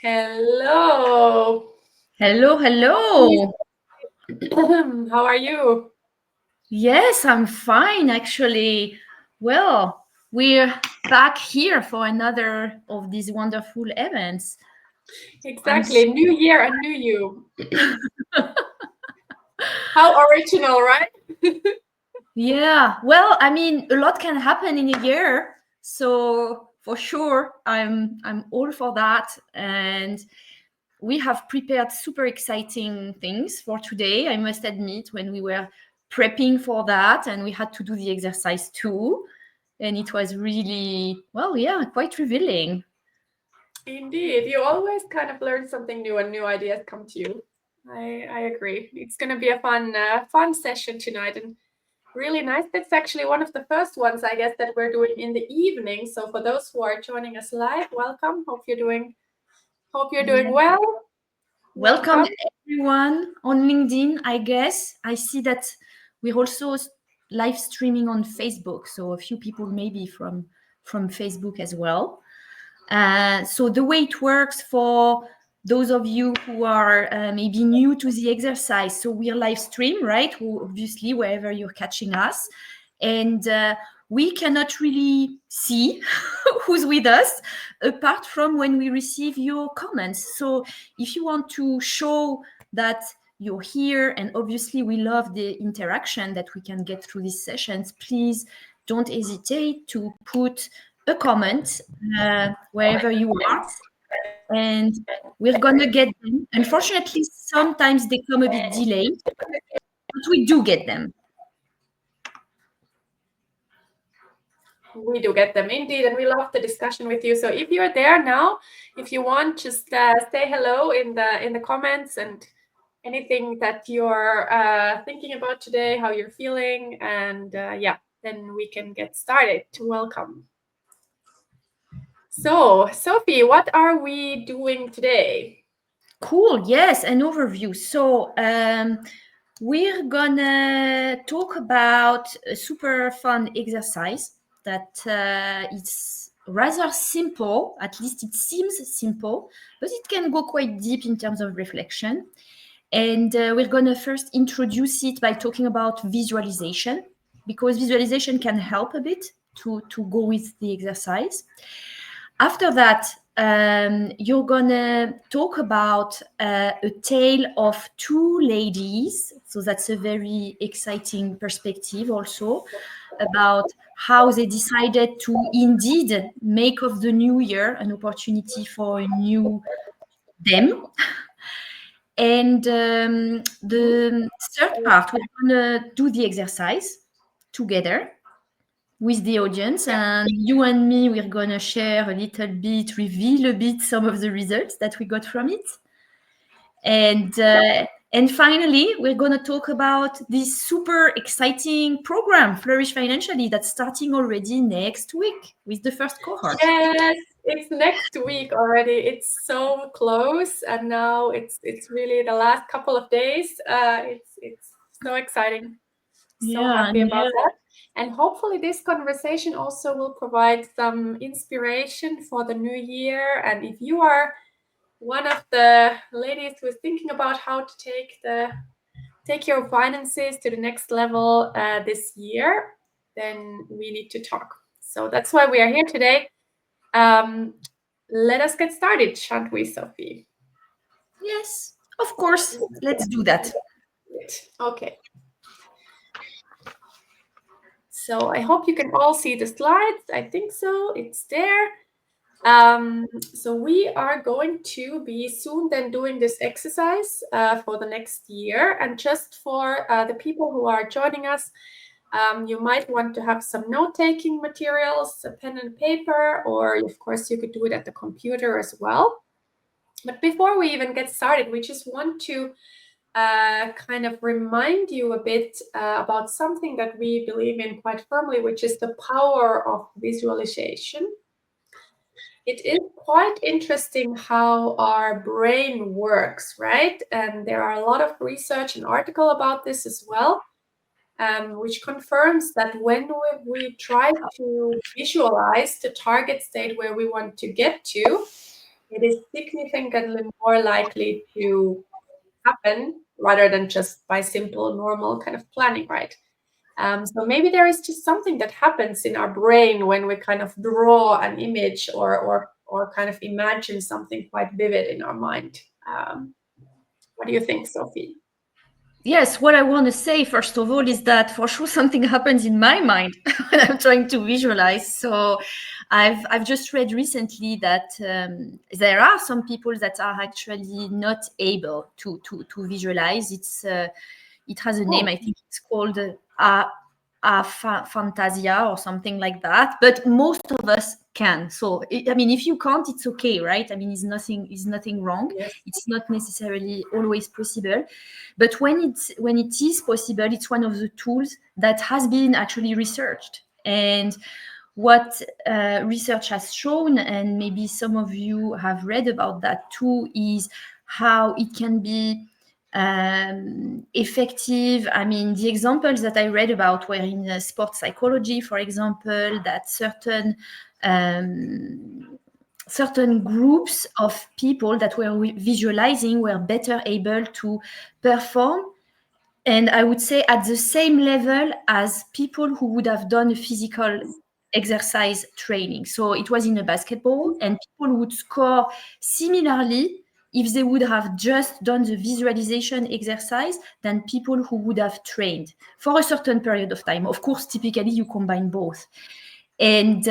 Hello. Hello, hello. How are you? Yes, I'm fine actually. Well, we're back here for another of these wonderful events. I'm Exactly. New year and new you. How original, right? yeah. Well, I mean, a lot can happen in a year, so for sure, I'm all for that. And we have prepared super exciting things for today. I must admit, when we were prepping for that, and we had to do the exercise too. And it was really, well, yeah, quite revealing. Indeed. You always kind of learn something new and new ideas come to you. I agree. It's going to be a fun session tonight and really nice. That's actually one of the first ones, I guess, that we're doing in the evening. So for those who are joining us live, welcome. Hope you're doing well. Welcome everyone on LinkedIn. I guess I see that we're also live streaming on Facebook, so a few people maybe from Facebook as well. So the way it works for those of you who are maybe new to the exercise, so we're live stream, right? Obviously, wherever you're catching us, and we cannot really see who's with us apart from when we receive your comments. So if you want to show that you're here, and obviously we love the interaction that we can get through these sessions, please don't hesitate to put a comment wherever you are, and we're gonna get them. Unfortunately, sometimes they come a bit delayed, but we do get them. We do get them indeed, and we love the discussion with you. So if you're there now, if you want, just say hello in the comments and anything that you're thinking about today, how you're feeling, and yeah, then we can get started. Welcome. So, Sophie, what are we doing today? Cool. Yes, an overview. So we're gonna talk about a super fun exercise that it's rather simple. At least it seems simple, but it can go quite deep in terms of reflection. And we're gonna first introduce it by talking about visualization, because visualization can help a bit to go with the exercise. After that, you're gonna talk about a tale of two ladies. So that's a very exciting perspective also about how they decided to indeed make of the new year an opportunity for a new them. And the third part, we're gonna do the exercise together with the audience, and you and me, we're gonna share a little bit, reveal a bit some of the results that we got from it. And finally, we're gonna talk about this super exciting program, Flourish Financially, that's starting already next week with the first cohort. Yes, it's next week already. It's so close, and now it's really the last couple of days. It's so exciting. So happy about that. And hopefully this conversation also will provide some inspiration for the new year. And if you are one of the ladies who is thinking about how to take your finances to the next level this year, then we need to talk. So that's why we are here today. Let us get started, shan't we, Sophie? Yes, of course. Let's do that. Okay. So I hope you can all see the slides. I think so. It's there. So we are going to be soon then doing this exercise for the next year. And just for the people who are joining us, you might want to have some note-taking materials, a pen and paper, or of course you could do it at the computer as well. But before we even get started, we just want to kind of remind you a bit about something that we believe in quite firmly, which is the power of visualization. It is quite interesting how our brain works, right? And there are a lot of research and article about this as well, which confirms that when we try to visualize the target state where we want to get to, it is significantly more likely to happen rather than just by simple, normal kind of planning, right? So maybe there is just something that happens in our brain when we kind of draw an image or kind of imagine something quite vivid in our mind. What do you think, Sophie? Yes, what I want to say first of all is that for sure something happens in my mind when I'm trying to visualize. So I've just read recently that there are some people that are actually not able to visualize. It has a name. Oh, I think it's called fantasia or something like that. But most of us can. So I mean, if you can't, it's okay, right? I mean, it's nothing wrong. yes. It's not necessarily always possible, but when it is possible, it's one of the tools that has been actually researched. And what research has shown, and maybe some of you have read about that too, is how it can be effective. I mean, the examples that I read about were in sports psychology, for example, that certain groups of people that were visualizing were better able to perform, and I would say at the same level as people who would have done a physical exercise training. So it was in a basketball, and people would score similarly if they would have just done the visualization exercise than people who would have trained for a certain period of time. Of course, typically you combine both. And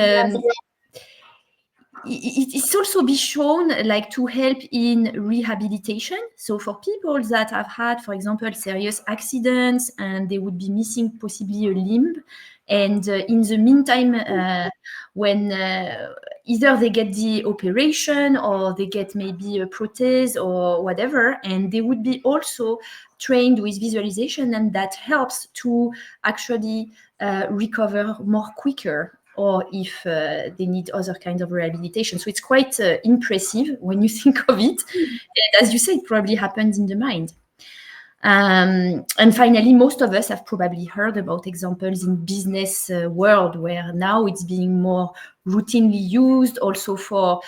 Yes. it's also be shown like to help in rehabilitation. So for people that have had, for example, serious accidents and they would be missing possibly a limb, and in the meantime, when either they get the operation or they get maybe a prothèse or whatever, and they would be also trained with visualization, and that helps to actually recover more quicker, or if they need other kinds of rehabilitation. So it's quite impressive when you think of it. And as you said, it probably happens in the mind. And finally, most of us have probably heard about examples in business world where now it's being more routinely used also for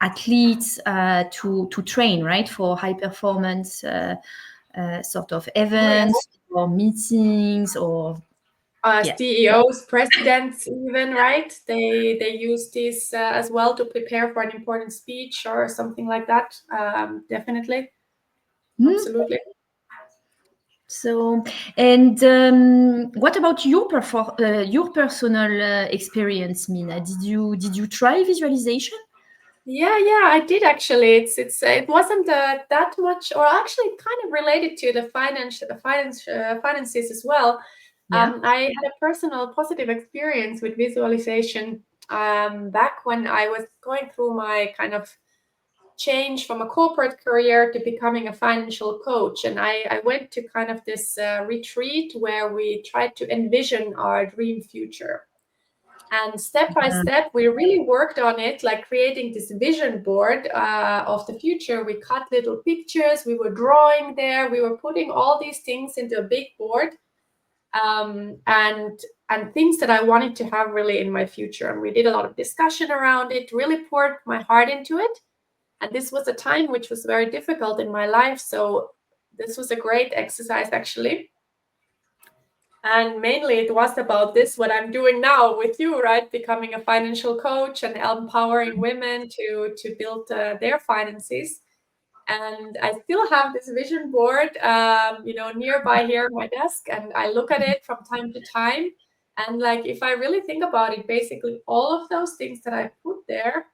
athletes to train, right, for high performance sort of Oh, yes. events or meetings or yeah. CEOs, presidents, even, right? They use this as well to prepare for an important speech or something like that. Definitely, absolutely. So, and what about your your personal experience, Minna? Did you try visualization? Yeah, I did actually. It wasn't that much, or actually kind of related to the finances as well. Yeah. I had a personal positive experience with visualization back when I was going through my kind of change from a corporate career to becoming a financial coach. And I went to kind of this retreat where we tried to envision our dream future. And step by step, we really worked on it, like creating this vision board of the future. We cut little pictures, we were drawing there, we were putting all these things into a big board, and things that I wanted to have really in my future. And we did a lot of discussion around it, really poured my heart into it. And this was a time which was very difficult in my life. So this was a great exercise, actually. And mainly it was about this, what I'm doing now with you, right? Becoming a financial coach and empowering women to build their finances. And I still have this vision board, nearby here on my desk, and I look at it from time to time. And like, if I really think about it, basically all of those things that I put there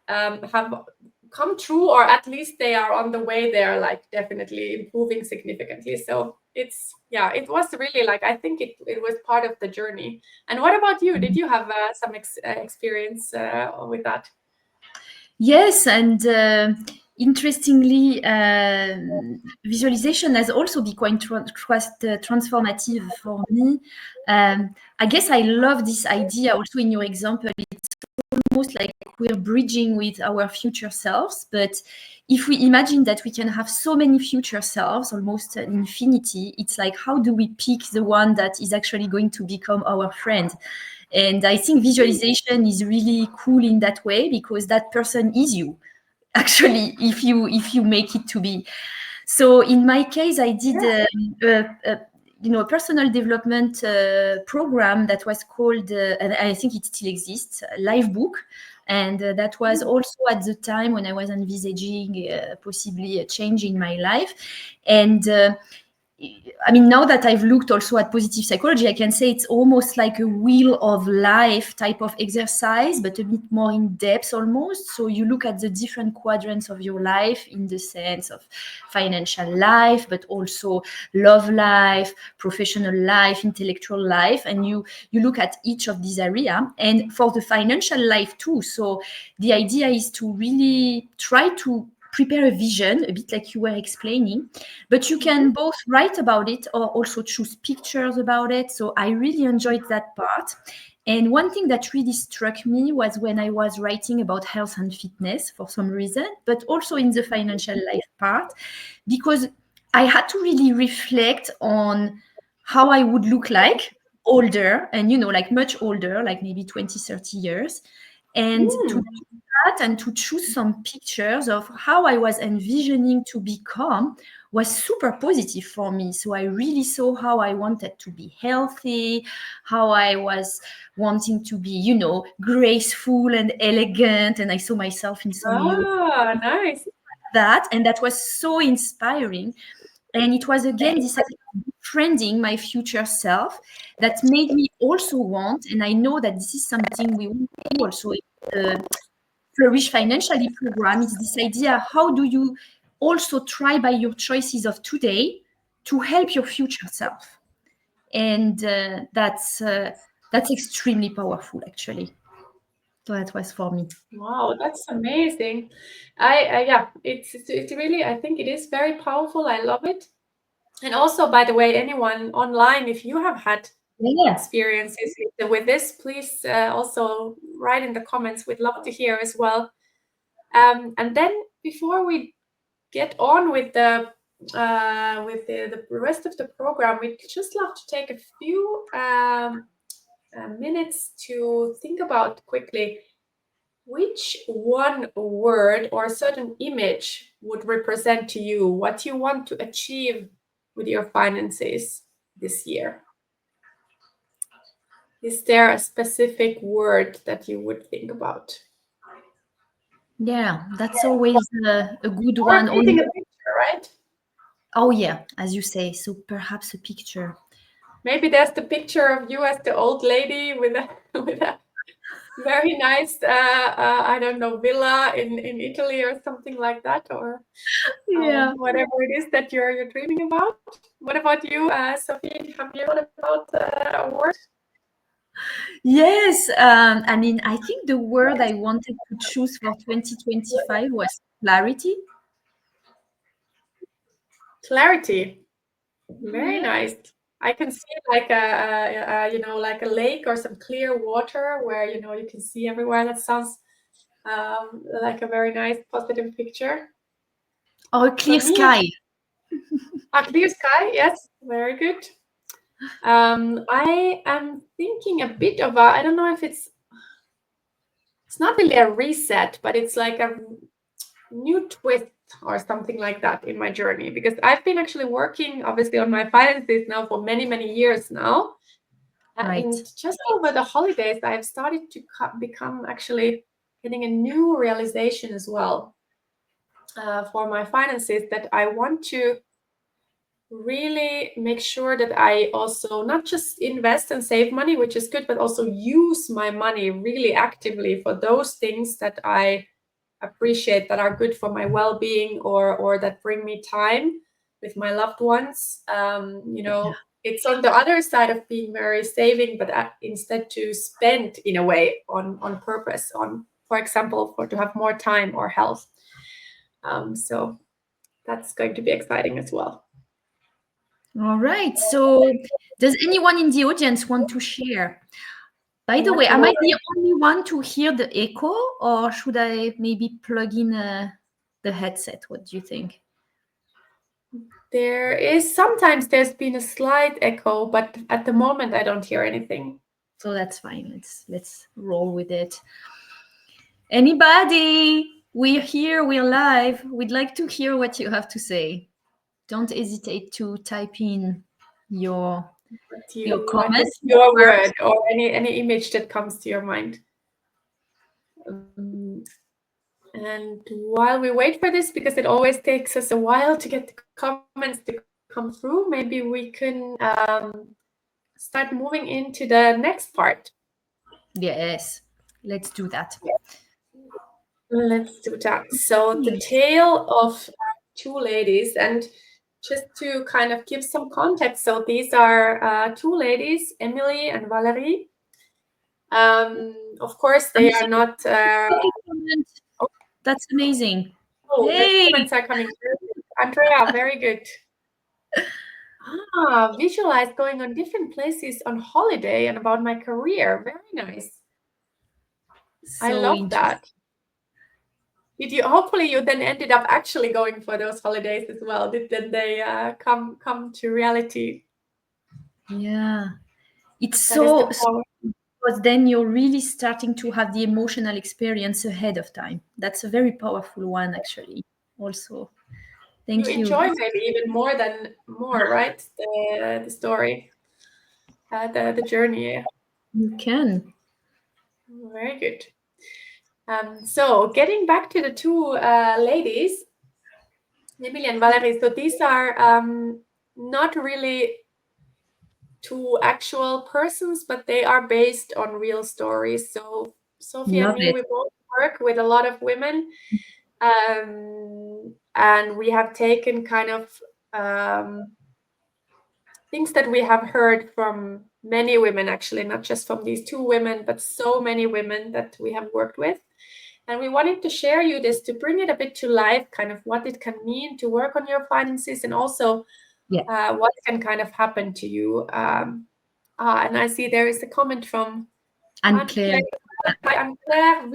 have come true, or at least they are on the way there, like definitely improving significantly. So it was really like, I think it was part of the journey. And what about you? Did you have some experience with that? Yes, and interestingly, visualization has also been quite transformative for me. I guess I love this idea also in your example. It's almost like we're bridging with our future selves. But if we imagine that we can have so many future selves, almost an infinity, it's like, how do we pick the one that is actually going to become our friend? And I think visualization is really cool in that way, because that person is you, actually, if you make it to be. So in my case, I did a personal development program that was called, and I think it still exists, Live Book. And that was also at the time when I was envisaging possibly a change in my life. And I mean, now that I've looked also at positive psychology, I can say it's almost like a wheel of life type of exercise, but a bit more in depth almost. So you look at the different quadrants of your life in the sense of financial life, but also love life, professional life, intellectual life, and you look at each of these areas. And for the financial life too. So the idea is to really try to prepare a vision, a bit like you were explaining, but you can both write about it or also choose pictures about it. So I really enjoyed that part. And one thing that really struck me was when I was writing about health and fitness for some reason, but also in the financial life part, because I had to really reflect on how I would look like older, and like much older, like maybe 20, 30 years, and to that and to choose some pictures of how I was envisioning to become was super positive for me. So I really saw how I wanted to be healthy, how I was wanting to be, graceful and elegant. And I saw myself in some yoga, Nice. that, and that was so inspiring. And it was again this idea of befriending my future self that made me also want, and I know that this is something we want to do also in the Flourish Financially program, is this idea: how do you also try by your choices of today to help your future self? And that's extremely powerful, actually. So that was for me. Wow, that's amazing. Yeah, it's really, I think it is very powerful. I love it. And also, by the way, anyone online, if you have had Yeah. experiences with this, please also write in the comments. We'd love to hear as well. And then before we get on with the rest of the program, we'd just love to take a few minutes to think about quickly which one word or a certain image would represent to you what you want to achieve with your finances this year. Is there a specific word that you would think about? Yeah, that's always a good Or one. painting a picture, right? Oh, yeah, as you say. So perhaps a picture. Maybe there's the picture of you as the old lady with a with a very nice I don't know, villa in Italy or something like that, or Yeah. whatever it is that you're dreaming about. What about you, Sophie? Have you thought about a word? Yes. I mean, I think the word I wanted to choose for 2025 was clarity. Clarity. Very Yeah. nice. I can see like like a lake or some clear water where you can see everywhere. That sounds like a very nice positive picture. Or a For clear me, sky. a clear sky. Yes, very good. I am thinking a bit of a. I don't know if it's not really a reset, but it's like a new twist or something like that in my journey, because I've been actually working obviously on my finances now for many, many years now. Right. And just over the holidays, I've started to become actually getting a new realization as well for my finances, that I want to really make sure that I also not just invest and save money, which is good, but also use my money really actively for those things that I appreciate, that are good for my well-being, or that bring me time with my loved ones. It's on the other side of being very saving, but instead to spend in a way on purpose, on, for example, for to have more time or health. So that's going to be exciting as well. All right. So, does anyone in the audience want to share? By the way, What am I word? the only one to hear the echo, or should I maybe plug in the headset? What do you think? There's been a slight echo, but at the moment I don't hear anything. So that's fine. Let's roll with it. Anybody? We're here, we're live. We'd like to hear what you have to say. Don't hesitate to type in your What is comments. your word or any image that comes to your mind? And while we wait for this, because it always takes us a while to get the comments to come through, maybe we can start moving into the next part. Yes, let's do that. Let's do that. So the tale of two ladies, and just to kind of give some context, so these are two ladies, Emily and Valérie. Of course, they are not. That's amazing. Oh, Hey, the comments are coming through. Andrea, very good. Visualize going on different places on holiday and about my career. Very nice. so I love that. Did you? Hopefully, you then ended up actually going for those holidays as well. Did then they come to reality? Yeah, it's That is the so power. because then you're really starting to have the emotional experience ahead of time. That's a very powerful one, actually. Also, thank you. Enjoy maybe even more, right? The story, the journey. Yeah. You can. Very good. So getting back to the two ladies, Emily and Valérie. So these are not really two actual persons, but they are based on real stories. So Sophie and me, we both work with a lot of women, and we have taken kind of things that we have heard from many women, actually, not just from these two women, but so many women that we have worked with. And we wanted to share you this to bring it a bit to life, kind of what it can mean to work on your finances, and also what can kind of happen to you. And I see there is a comment from Anne-Claire. Anne-Claire.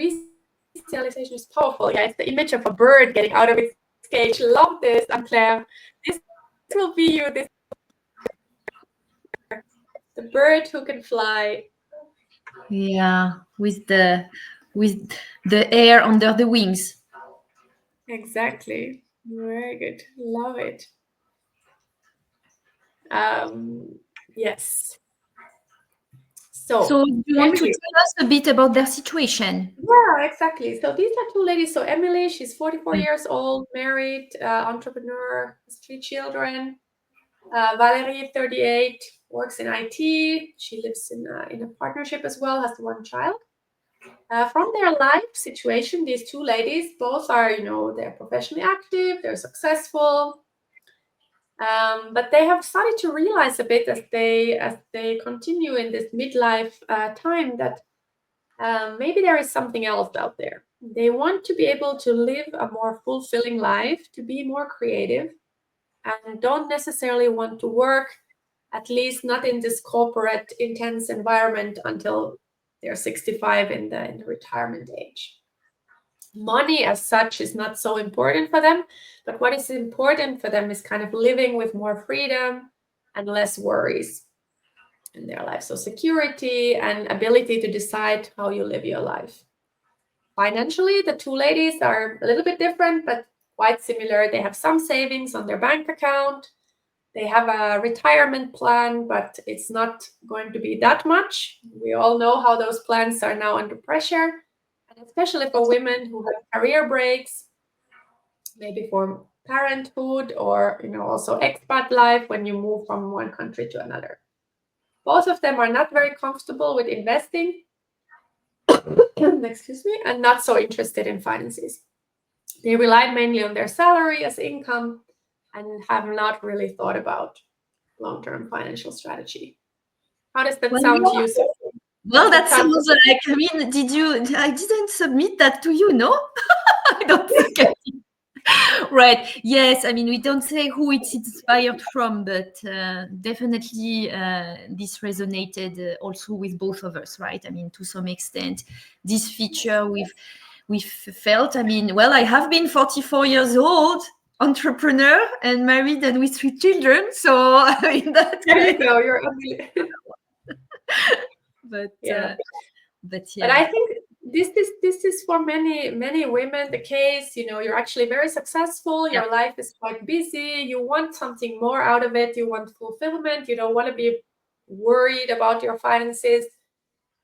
Visualization is powerful. Yeah, it's the image of a bird getting out of its cage. Love this, Anne-Claire. This will be you. This the bird who can fly. Yeah, with the air under the wings. Exactly. Very good. Love it. Yes. So you want to tell us a bit about their situation? Yeah, exactly. So these are two ladies. So Emily, she's 44 years old, married, entrepreneur, has 3 children. Valérie, 38, works in IT. She lives in a partnership as well, has 1 child. From their life situation, these two ladies both are, they're professionally active, they're successful. But they have started to realize a bit as they continue in this midlife time that maybe there is something else out there. They want to be able to live a more fulfilling life, to be more creative, and don't necessarily want to work, at least not in this corporate intense environment, until they're 65 in the retirement age. Money as such is not so important for them, but what is important for them is kind of living with more freedom and less worries in their life. So security and ability to decide how you live your life. Financially, the two ladies are a little bit different, but quite similar. They have some savings on their bank account. They have a retirement plan, but it's not going to be that much. We all know how those plans are now under pressure, and especially for women who have career breaks, maybe for parenthood or also expat life when you move from one country to another. Both of them are not very comfortable with investing, excuse me, and not so interested in finances. They rely mainly on their salary as income and have not really thought about long-term financial strategy. How does that sound to you, Sophie? Well, that sounds like, I didn't submit that to you, no? I don't think I did. Right. Yes. I mean, we don't say who it's inspired from, but definitely this resonated also with both of us, right? I mean, to some extent, this feature we've felt. I mean, well, I have been 44 years old, entrepreneur, and married and with 3 children. So I mean, there you go. You're ugly. but Yeah. but But yeah. I think this is for many women the case. You're actually very successful. Yeah. Your life is quite busy. You want something more out of it. You want fulfillment. You don't want to be worried about your finances.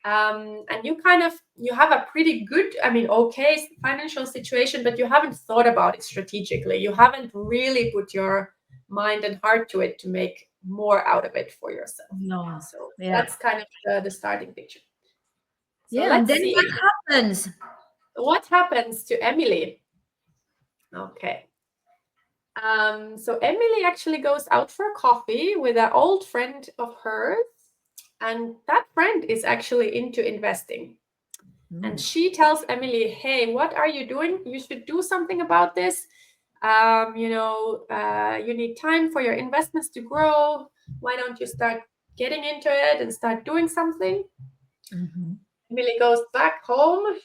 And you have a pretty good, okay financial situation, but you haven't thought about it strategically. You haven't really put your mind and heart to it to make more out of it for yourself. No. So Yeah. that's kind of the starting picture. So Yeah. And let's then what see happens? what happens to Emily. Okay. So Emily actually goes out for coffee with an old friend of hers, and that friend is actually into investing. And she tells Emily, hey, what are you doing? You should do something about this. You need time for your investments to grow. Why don't you start getting into it and start doing something? Mm-hmm. Emily goes back home.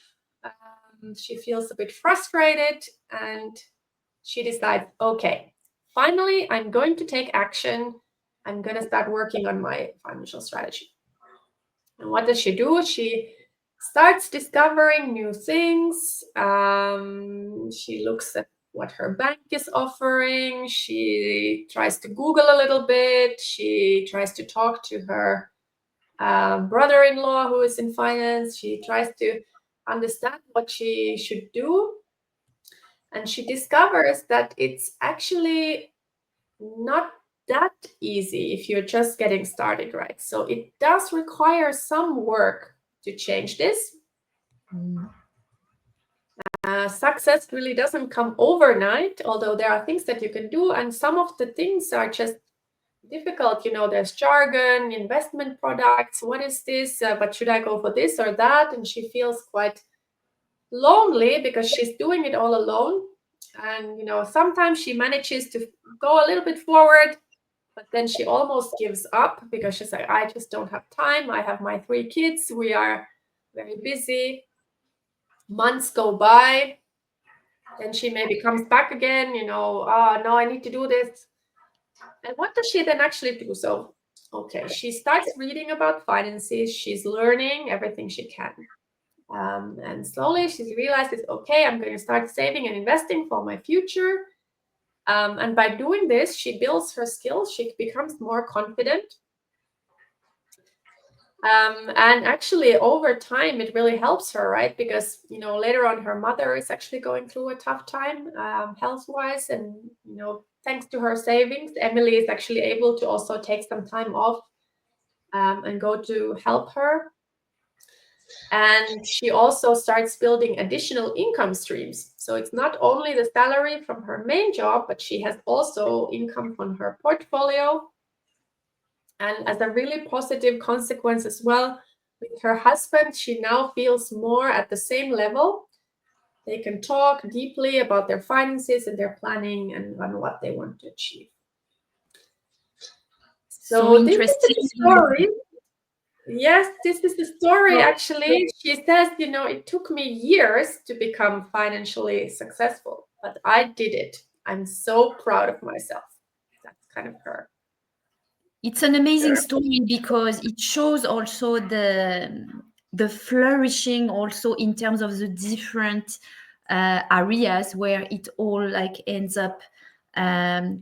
She feels a bit frustrated and she decides, okay, finally, I'm going to take action. I'm going to start working on my financial strategy. And what does she do? She starts discovering new things. She looks at what her bank is offering. She tries to Google a little bit. She tries to talk to her brother-in-law who is in finance. She tries to understand what she should do. And she discovers that it's actually not that easy if you're just getting started, right? So it does require some work to change this. Success really doesn't come overnight, although there are things that you can do, and some of the things are just difficult. There's jargon, investment products. What is this? But should I go for this or that? And she feels quite lonely because she's doing it all alone. And sometimes she manages to go a little bit forward, but then she almost gives up because she's like, I just don't have time. I have my 3 kids. We are very busy. Months go by. Then she maybe comes back again, no, I need to do this. And what does she then actually do? So, okay, she starts reading about finances. She's learning everything she can. And slowly she realizes, okay, I'm going to start saving and investing for my future. And by doing this, she builds her skills. She becomes more confident. And actually, over time, it really helps her, right? Because, later on, her mother is actually going through a tough time health-wise. And, thanks to her savings, Emily is actually able to also take some time off and go to help her. And she also starts building additional income streams. So it's not only the salary from her main job, but she has also income from her portfolio. And as a really positive consequence as well, with her husband, she now feels more at the same level. They can talk deeply about their finances and their planning and on what they want to achieve. So So this is the interesting. story. Yes, this is the story. So, Actually, she says, it took me years to become financially successful, but I did it. I'm so proud of myself. That's kind of her. it's an amazing story because it shows also the flourishing also in terms of the different areas where it all like ends up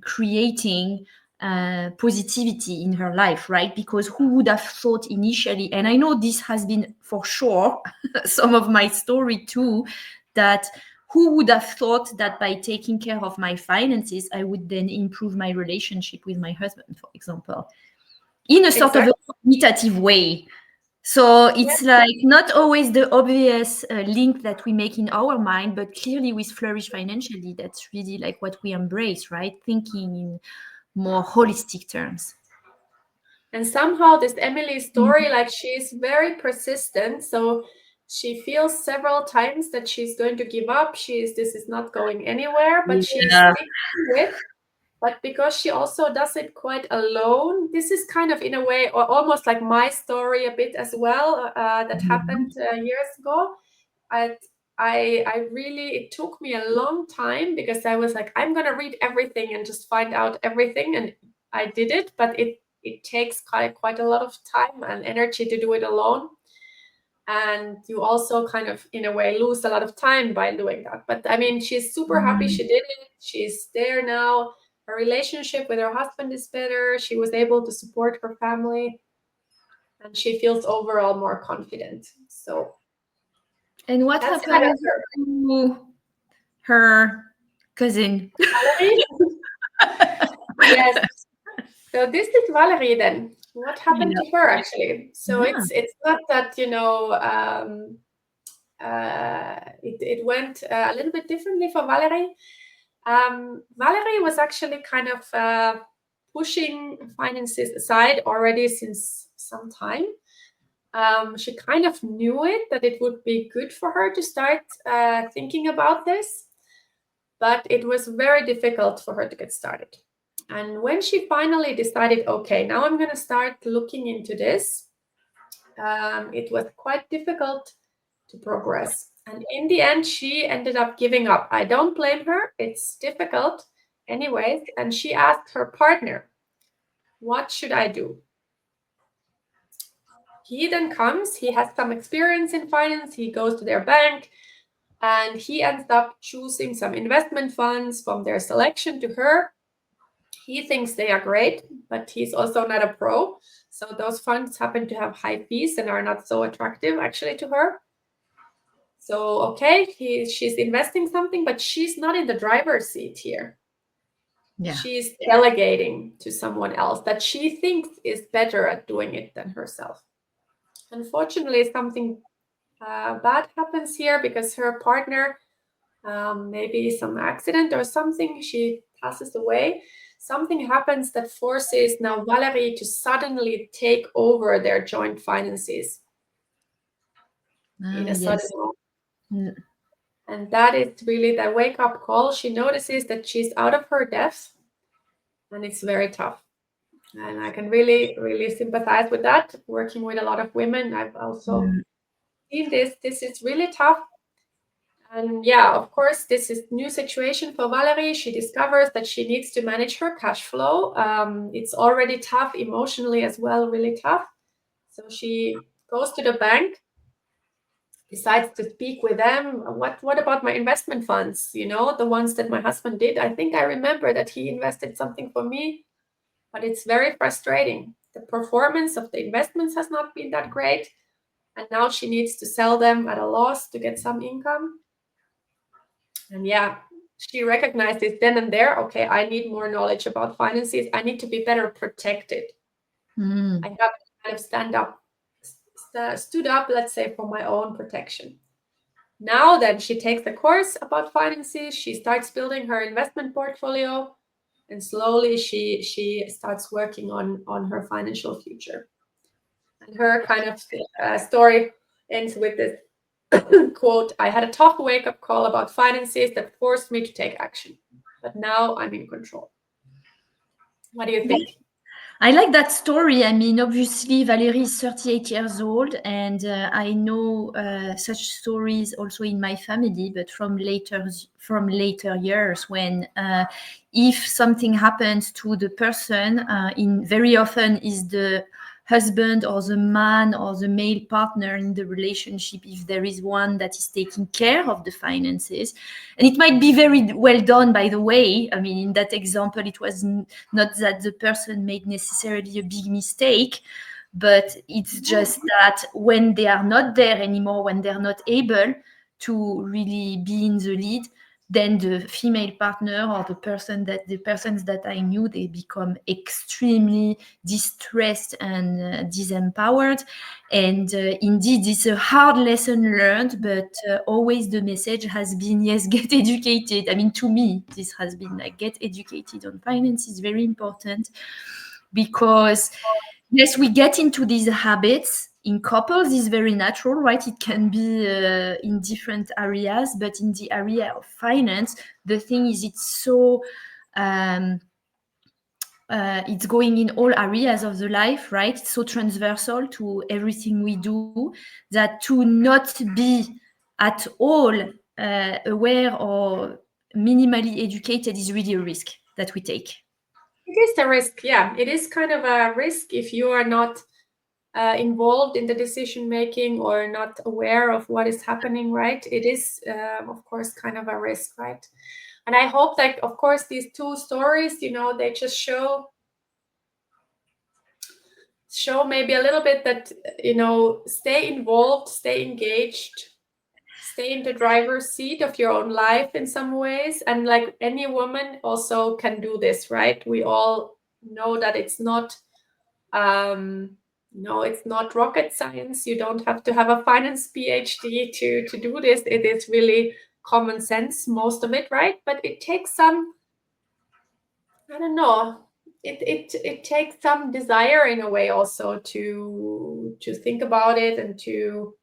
creating positivity in her life, right? Because who would have thought initially, and I know this has been for sure some of my story too, that who would have thought that by taking care of my finances, I would then improve my relationship with my husband, for example, in a sort of a qualitative way. So it's like not always the obvious link that we make in our mind, but clearly with Flourish Financially, that's really like what we embrace, right? Thinking in more holistic terms. And somehow this Emily story, like she's very persistent. So she feels several times that she's going to give up. This is not going anywhere, but she Yeah. sticks to it. But because she also does it quite alone, this is kind of in a way, or almost like my story a bit as well, that happened years ago. I really, it took me a long time because I was like, I'm gonna read everything and just find out everything, and I did it, but it it takes quite a lot of time and energy to do it alone. And you also kind of, in a way, lose a lot of time by doing that. But I mean, she's super happy she did it. She's there now. Her relationship with her husband is better. She was able to support her family, and she feels overall more confident. So, And what that's kind of happened to her cousin? Valerie. Yes. So this is Valerie then. What happened to her actually? So Yeah. it's not that, it went a little bit differently for Valerie. Valerie was actually kind of pushing finances aside already since some time. She kind of knew it, that it would be good for her to start thinking about this, but it was very difficult for her to get started. And when she finally decided, okay, now I'm going to start looking into this, it was quite difficult to progress. And in the end, she ended up giving up. I don't blame her. It's difficult anyways. And she asked her partner, what should I do? He then comes, he has some experience in finance. He goes to their bank and he ends up choosing some investment funds from their selection to her. He thinks they are great, but he's also not a pro. So those funds happen to have high fees and are not so attractive actually to her. So, okay, she's investing something, but she's not in the driver's seat here. Yeah. She's delegating to someone else that she thinks is better at doing it than herself. Unfortunately, something bad happens here because her partner, maybe some accident or something, she passes away. Something happens that forces now Valerie to suddenly take over their joint finances in a sudden Yes. moment. And that is really the wake-up call. She notices that she's out of her depth, and it's very tough. And I can really, really sympathize with that. Working with a lot of women, I've also seen this. This is really tough. And yeah, of course, this is new situation for Valerie. She discovers that she needs to manage her cash flow. It's already tough emotionally as well, really tough. So she goes to the bank, decides to speak with them. What about my investment funds? You know, the ones that my husband did. I think I remember that he invested something for me, but it's very frustrating. The performance of the investments has not been that great. And now she needs to sell them at a loss to get some income. And yeah, she recognized it then and there. Okay, I need more knowledge about finances. I need to be better protected. I have to kind of stood up, let's say, for my own protection. Now then, she takes a course about finances. She starts building her investment portfolio, and slowly she starts working on her financial future. And her kind of story ends with this quote, I had a tough wake-up call about finances that forced me to take action, but now I'm in control. What do you think? I like that story. I mean, obviously, Valérie is 38 years old, and I know such stories also in my family, but from later years when if something happens to the person, in very often is the husband or the man or the male partner in the relationship, if there is one that is taking care of the finances. And it might be very well done, by the way. I mean, in that example, it was not that the person made necessarily a big mistake, but it's just that when they are not there anymore, when they're not able to really be in the lead, then the female partner or the persons that I knew, they become extremely distressed and disempowered. And indeed, it's a hard lesson learned, but always the message has been, yes, get educated. I mean, to me, this has been like, get educated on finance is very important, because yes, we get into these habits. In couples is very natural, right? It can be in different areas, but in the area of finance, the thing is it's so it's going in all areas of the life, right? It's so transversal to everything we do that to not be at all aware or minimally educated is really a risk that we take. It is a risk. Yeah, it is kind of a risk if you are not involved in the decision making or not aware of what is happening, right? It is, of course, kind of a risk, right? And I hope that, of course, these two stories, they just show maybe a little bit that, stay involved, stay engaged, stay in the driver's seat of your own life in some ways. And like any woman also can do this, right? We all know that it's not it's not rocket science. You don't have to have a finance PhD to do this. It is really common sense, most of it, right? But it takes some, I don't know, it takes some desire in a way also to think about it and to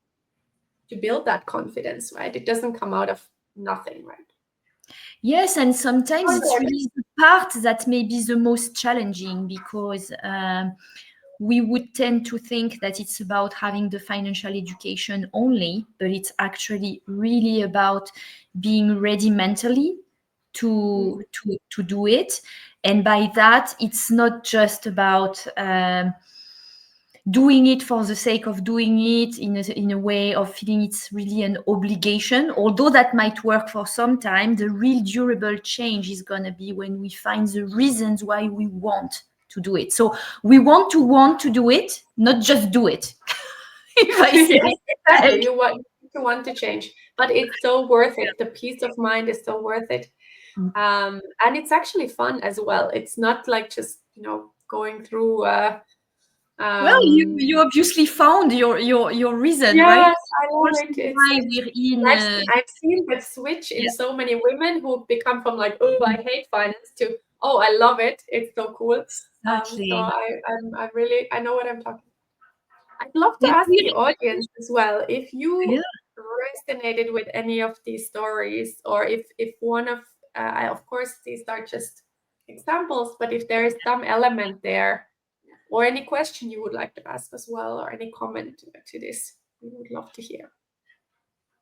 build that confidence, right? It doesn't come out of nothing, right? Yes, and sometimes it's really the part that may be the most challenging, because we would tend to think that it's about having the financial education only, but it's actually really about being ready mentally to do it. And by that, it's not just about doing it for the sake of doing it in a way of feeling it's really an obligation, although that might work for some time. The real durable change is going to be when we find the reasons why we want to do it. So we want to do it, not just do it. If I say yes, exactly. You want to change, but it's so worth it. The peace of mind is so worth it. And it's actually fun as well. It's not like just, going through well, you obviously found your reason, yes, right? I love Also it. why we're in I've seen the switch in so many women who become from like, oh, I hate finance to, oh, I love it. It's so cool. So exactly. I really, I know what I'm talking. I'd love to ask the audience as well if you resonated with any of these stories, or if one of, of course, these are just examples, but if there is some element there, or any question you would like to ask as well, or any comment to this, we would love to hear.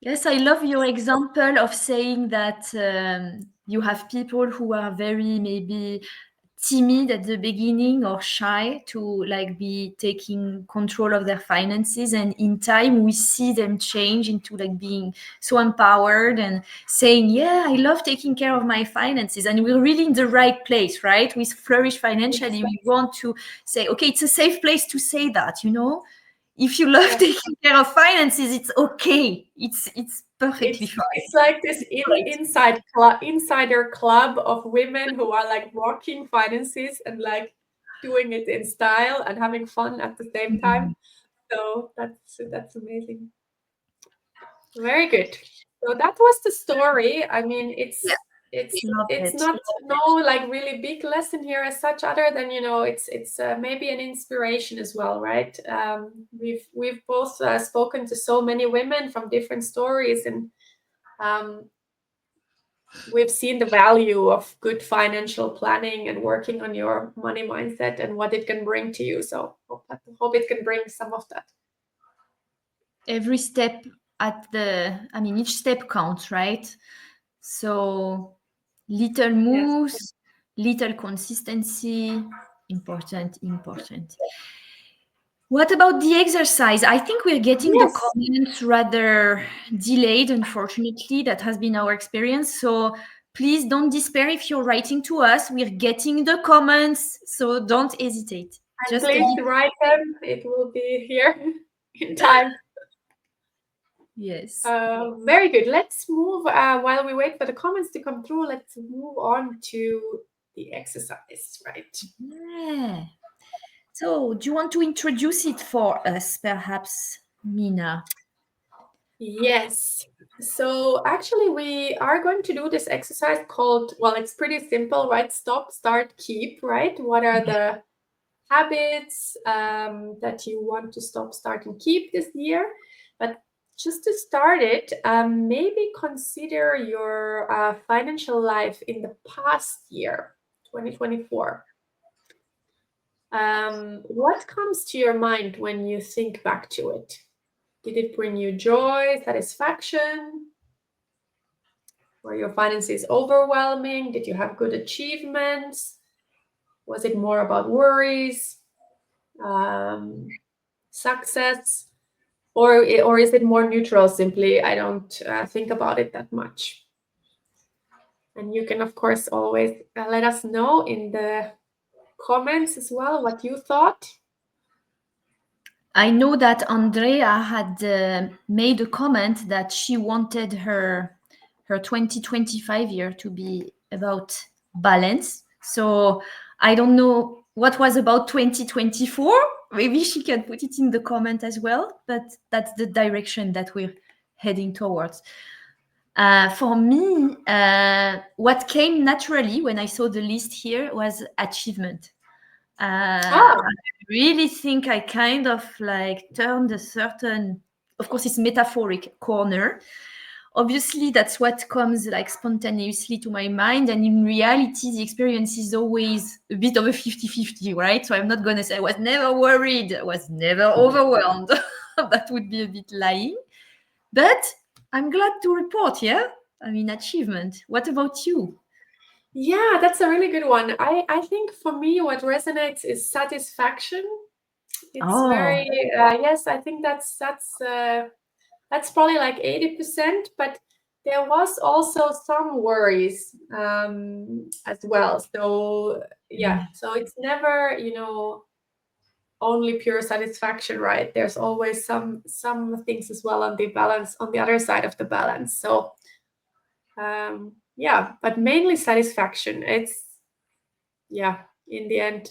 Yes, I love your example of saying that you have people who are very maybe timid at the beginning or shy to like be taking control of their finances, and in time we see them change into like being so empowered and saying, yeah, I love taking care of my finances. And we're really in the right place, right? With Flourish Financially, we want to say, okay, it's a safe place to say that, if you love taking care of finances, it's okay. It's perfectly fine. It's like this insider club of women who are like rocking finances and like doing it in style and having fun at the same time. So that's amazing. Very good. So that was the story. I mean, it's not no like really big lesson here as such, other than it's maybe an inspiration as well, right? We've both spoken to so many women from different stories, and we've seen the value of good financial planning and working on your money mindset and what it can bring to you. So hope it can bring some of that. Every step each step counts, right? So little moves, little consistency, important. What about the exercise? I think we're getting the comments rather delayed, unfortunately. That has been our experience. So please don't despair if you're writing to us. We're getting the comments, so don't hesitate. And please write them. It will be here in time. Yes. Very good. Let's move, while we wait for the comments to come through, let's move on to the exercise, right? Yeah. So, do you want to introduce it for us, perhaps, Minna? Yes. So actually, we are going to do this exercise called, well, it's pretty simple, right? Stop, start, keep, right? What are the habits that you want to stop, start, and keep this year? But just to start it, maybe consider your financial life in the past year, 2024. What comes to your mind when you think back to it? Did it bring you joy, satisfaction? Were your finances overwhelming? Did you have good achievements? Was it more about worries, success, or is it more neutral? Simply, I don't think about it that much. And you can, of course, always let us know in the comments as well what you thought. I know that Andrea had made a comment that she wanted her 2025 year to be about balance. So I don't know what was about 2024. Maybe she can put it in the comment as well, but that's the direction that we're heading towards. For me, what came naturally when I saw the list here was achievement. I really think I kind of like turned a certain, of course, it's metaphoric corner. Obviously, that's what comes like spontaneously to my mind. And in reality, the experience is always a bit of a 50-50, right? So I'm not going to say I was never worried, I was never overwhelmed. That would be a bit lying. But I'm glad to report, yeah? I mean, achievement. What about you? Yeah, that's a really good one. I think for me, what resonates is satisfaction. It's Oh, very yes. I think that's probably like 80%, but there was also some worries as well. So yeah, so it's never only pure satisfaction, right? There's always some things as well on the balance, on the other side of the balance. So yeah, but mainly satisfaction. It's yeah, in the end,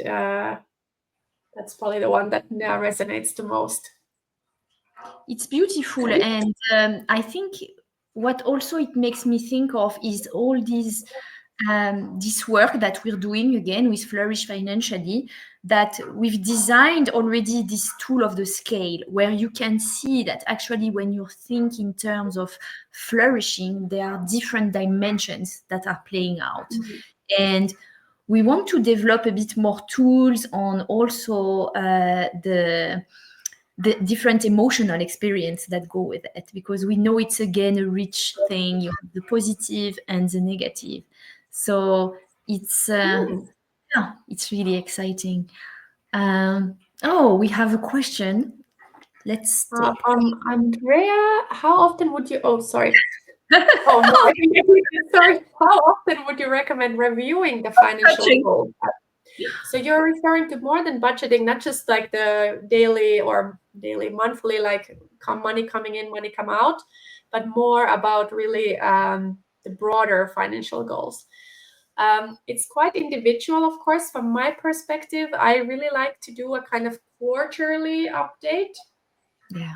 that's probably the one that resonates the most. it's beautiful. And I think what also it makes me think of is all these this work that we're doing again with Flourish Financially, that we've designed already this tool of the scale where you can see that actually when you think in terms of flourishing, there are different dimensions that are playing out. And we want to develop a bit more tools on also the different emotional experience that go with it, because we know it's again a rich thing. You have the positive and the negative, so it's yeah, it's really exciting. Oh, we have a question. Let's take Andrea, how often would you? Oh, sorry. Oh no, I think sorry. How often would you recommend reviewing the financial touching. goals? So you're referring to more than budgeting, not just like the daily or daily, monthly, like money coming in, money come out, but more about really the broader financial goals. It's quite individual, of course. From my perspective, I really like to do a kind of quarterly update. Yeah.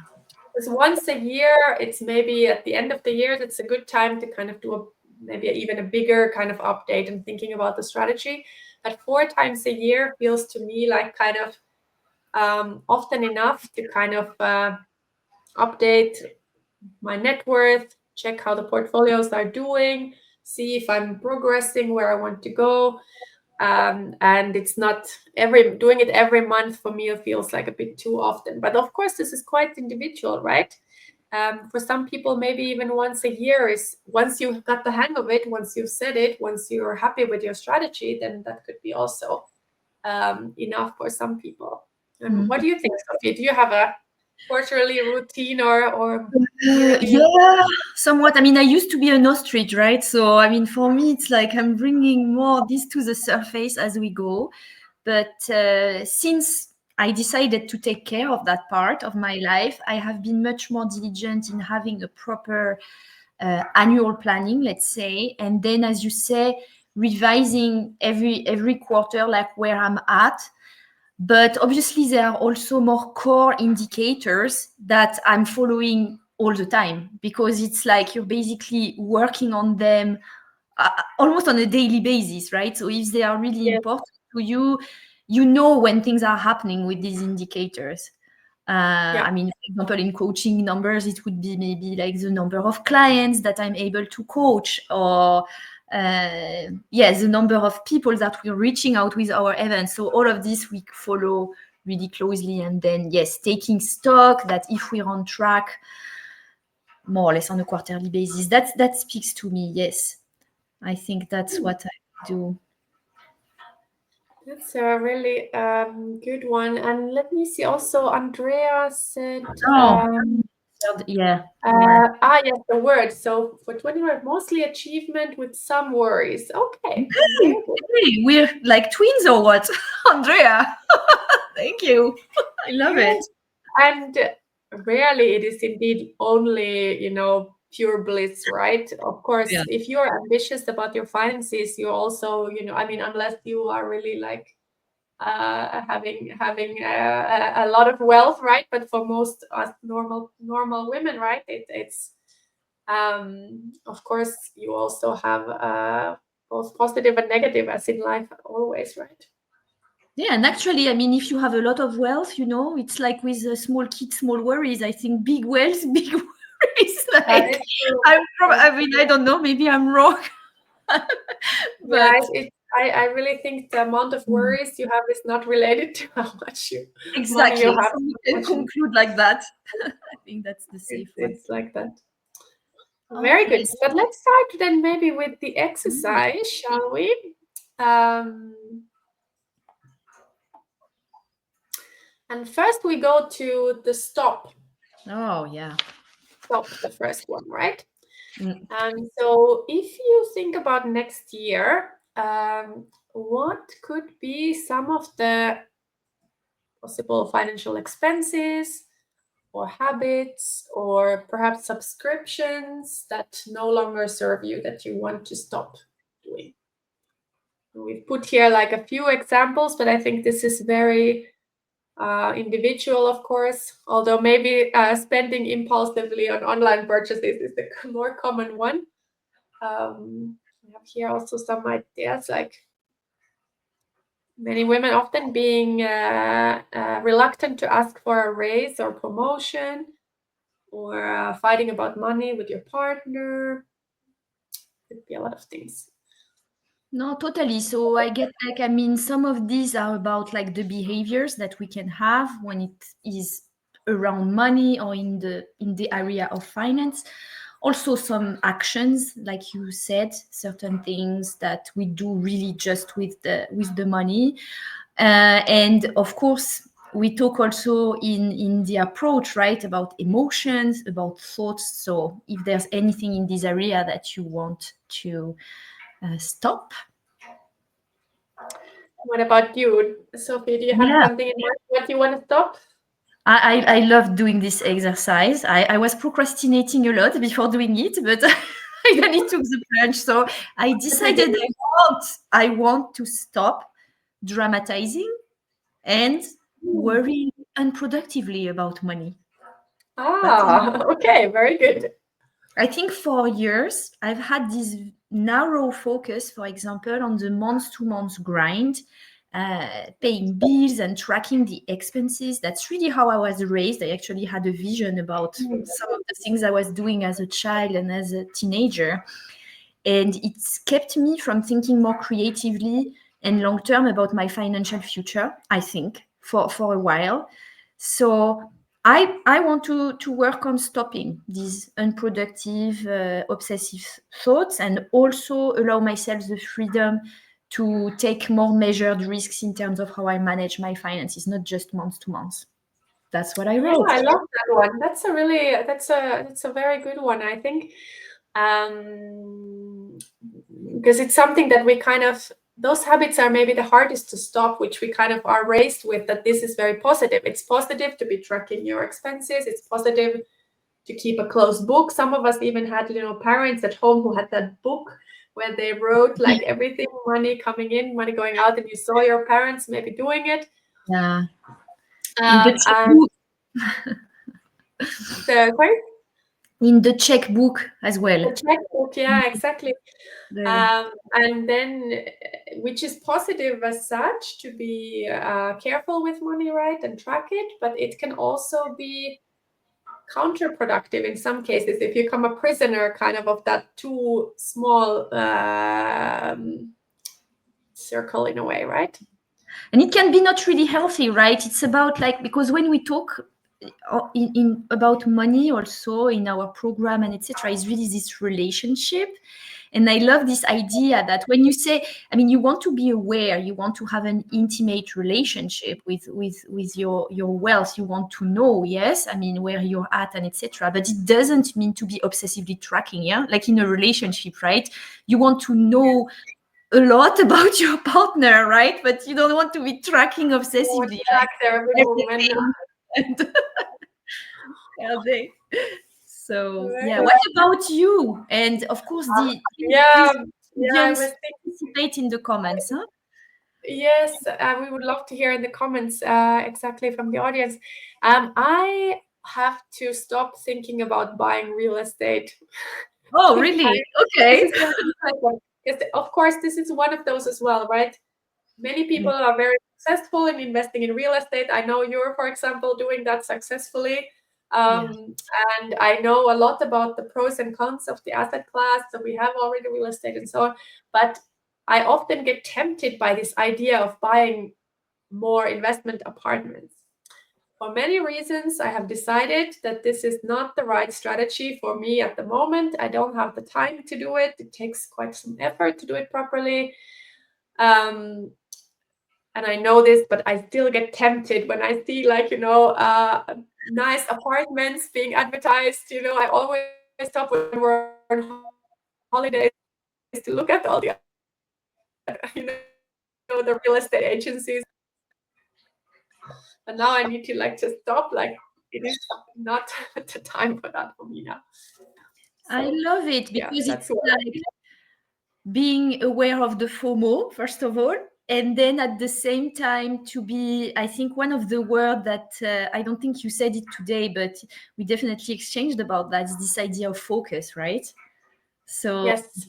Because once a year, it's maybe at the end of the year, it's a good time to kind of do maybe even a bigger kind of update and thinking about the strategy. But 4 times a year feels to me like kind of often enough to kind of update my net worth, check how the portfolios are doing, see if I'm progressing where I want to go. And it's not doing it every month for me feels like a bit too often. But of course, this is quite individual, right? For some people, maybe even once a year is once you've got the hang of it, once you've said it, once you're happy with your strategy, then that could be also enough for some people. And what do you think, Sophie? Do you have a quarterly routine or yearly? Yeah, somewhat. I mean, I used to be an ostrich, right? So, I mean, for me, it's like I'm bringing more this to the surface as we go. But since I decided to take care of that part of my life, I have been much more diligent in having a proper annual planning, let's say. And then, as you say, revising every quarter, like where I'm at. But obviously, there are also more core indicators that I'm following all the time, because it's like you're basically working on them almost on a daily basis, right? So if they are really Yes. important to you, you know when things are happening with these indicators. Yeah. I mean, for example, in coaching numbers, it would be maybe like the number of clients that I'm able to coach, or the number of people that we're reaching out with our events. So all of this we follow really closely, and then yes, taking stock that if we're on track, more or less on a quarterly basis. That speaks to me. Yes, I think that's what I do. That's a really good one. And let me see. Also, Andrea said, Oh, yeah. yes, the word. So for 21, mostly achievement with some worries. Okay, very good. Hey, we're like twins or what? Andrea, thank you. I love it. Yes. And rarely it is indeed only, pure bliss, right? Of course, Yeah. if you're ambitious about your finances, you also, I mean, unless you are really like having a lot of wealth, right? But for most us normal women, right, it's of course you also have both positive and negative, as in life always, right? Yeah, and actually, I mean, if you have a lot of wealth, it's like with small kids, small worries. I think big wealth, big worries. That Like, is true. I mean, I don't know, maybe I'm wrong, Yeah, but I really think the amount of worries you have is not related to how much money you exactly. have. So we can conclude like that. I think that's the safe one. It's like that. Very Okay. good. But let's start then maybe with the Mm. exercise, shall we? Um, and first we go to the stop. Oh, yeah. Stop, the first one, right? Mm. So if you think about next year, what could be some of the possible financial expenses or habits or perhaps subscriptions that no longer serve you, that you want to stop doing? We've put here like a few examples, but I think this is very individual, of course, although maybe spending impulsively on online purchases is the more common one. I have here also some ideas, like many women often being reluctant to ask for a raise or promotion, or fighting about money with your partner. Could be a lot of things. No, totally. So I get like, I mean, some of these are about like the behaviors that we can have when it is around money or in the area of finance. Also some actions, like you said, certain things that we do really just with the money. And of course, we talk also in the approach, right, about emotions, about thoughts. So if there's anything in this area that you want to stop. What about you, Sophie? Do you have Yeah, something in mind what you want to stop? I love doing this exercise. I was procrastinating a lot before doing it, but I then it took the plunge. So I decided I want to stop dramatizing and worrying unproductively about money. That's Okay, very good. I think for years, I've had this narrow focus, for example, on the month to month grind, paying bills and tracking the expenses. That's really how I was raised. I actually had a vision about some of the things I was doing as a child and as a teenager. And it's kept me from thinking more creatively and long term about my financial future, I think, for a while. So I want to work on stopping these unproductive, obsessive thoughts, and also allow myself the freedom to take more measured risks in terms of how I manage my finances, not just month to month. That's what I Yeah, wrote. I love that one. That's a very good one. I think um, because it's something that we kind of, those habits are maybe the hardest to stop, which we kind of are raised with, that this is very positive. It's positive to be tracking your expenses. It's positive to keep a closed book. Some of us even had, parents at home who had that book where they wrote like everything, money coming in, money going out, and you saw your parents maybe doing it. Yeah. In the And checkbook, sorry? in the checkbook as well. The checkbook, yeah, exactly. The- And then, which is positive as such, to be careful with money, right, and track it, but it can also be counterproductive in some cases if you become a prisoner kind of that too small circle in a way, right? and it can be not really healthy, right? It's about like, because when we talk in about money also in our program and etc., is really this relationship. And I love this idea that when you say, I mean, you want to be aware, you want to have an intimate relationship with your wealth, you want to know, yes, I mean, where you're at and etc. But it doesn't mean to be obsessively tracking, yeah, like in a relationship, right? You want to know a lot about your partner, right? But you don't want to be tracking obsessively Track their every like movement. everything. And all day. So yeah, Right. what about you? And of course, the Yeah, please yeah, I was audience thinking. participate in the comments, huh? Yes, we would love to hear in the comments exactly from the audience. I have to stop thinking about buying real estate. Oh, I, really? this Okay. is very interesting. Yes, of course, this is one of those as well, right? Many people are very successful in investing in real estate. I know you're, for example, doing that successfully. Yeah. And I know a lot about the pros and cons of the asset class. So we have already real estate and so on. But I often get tempted by this idea of buying more investment apartments. For many reasons, I have decided that this is not the right strategy for me at the moment. I don't have the time to do it. It takes quite some effort to do it properly. Um, and I know this, but I still get tempted when I see, like, nice apartments being advertised. I always stop when we're on holidays to look at all the the real estate agencies. And now I need to like just stop. Like, it is not the time for that for me now. I So love it yeah, because that's it's what. like being aware of the FOMO, first of all, and then at the same time to be, I think one of the words that I don't think you said it today, but we definitely exchanged about that is this idea of focus, right? So Yes,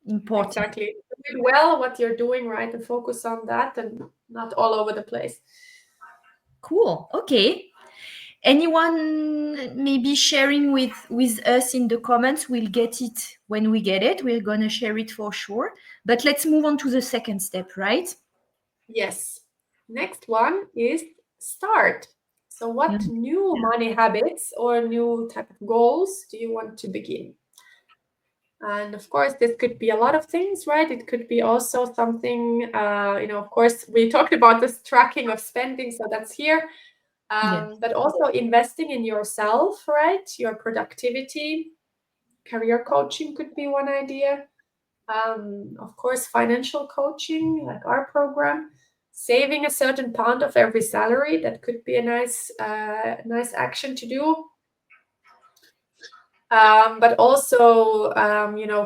important. exactly. Do it well what you're doing, right, and focus on that and not all over the place. Cool. Okay. Anyone maybe sharing with us in the comments? We'll get it when we get it. We're gonna share it for sure. But let's move on to the second step, right? Yes. Next one is start. So Yeah. what new money habits or new type of goals do you want to begin? And of course, this could be a lot of things, right? It could be also something, of course, we talked about this tracking of spending, so that's here. Yeah. But also investing in yourself, right? Your productivity, career coaching could be one idea. Of course, financial coaching, like our program, saving a certain pound of every salary, that could be a nice action to do. But also,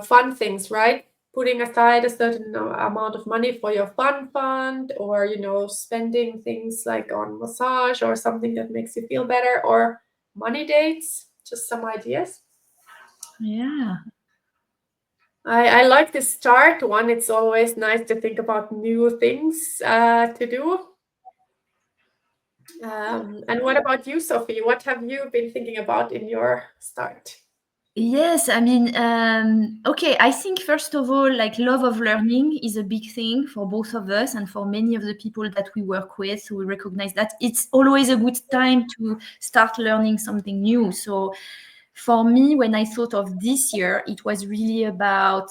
fun things, right? Putting aside a certain amount of money for your fun fund, or spending things like on massage or something that makes you feel better, or money dates. Just some ideas. Yeah. I like the start one. It's always nice to think about new things to do. And what about you, Sophie? What have you been thinking about in your start? Yes, I mean, okay, I think first of all, like love of learning is a big thing for both of us and for many of the people that we work with. So we recognize that it's always a good time to start learning something new. So for me, when I thought of this year, it was really about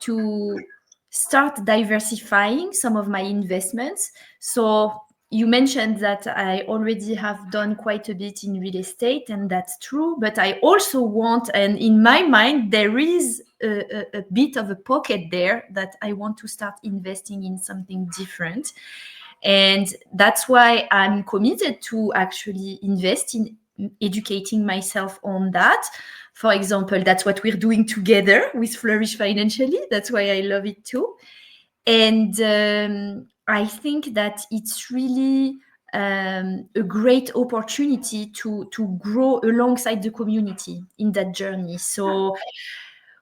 to start diversifying some of my investments. So you mentioned that I already have done quite a bit in real estate, and that's true. But I also want, and in my mind, there is a bit of a pocket there that I want to start investing in something different. And that's why I'm committed to actually invest in educating myself on that. For example, that's what we're doing together with Flourish Financially. That's why I love it too. And I think that it's really a great opportunity to grow alongside the community in that journey. So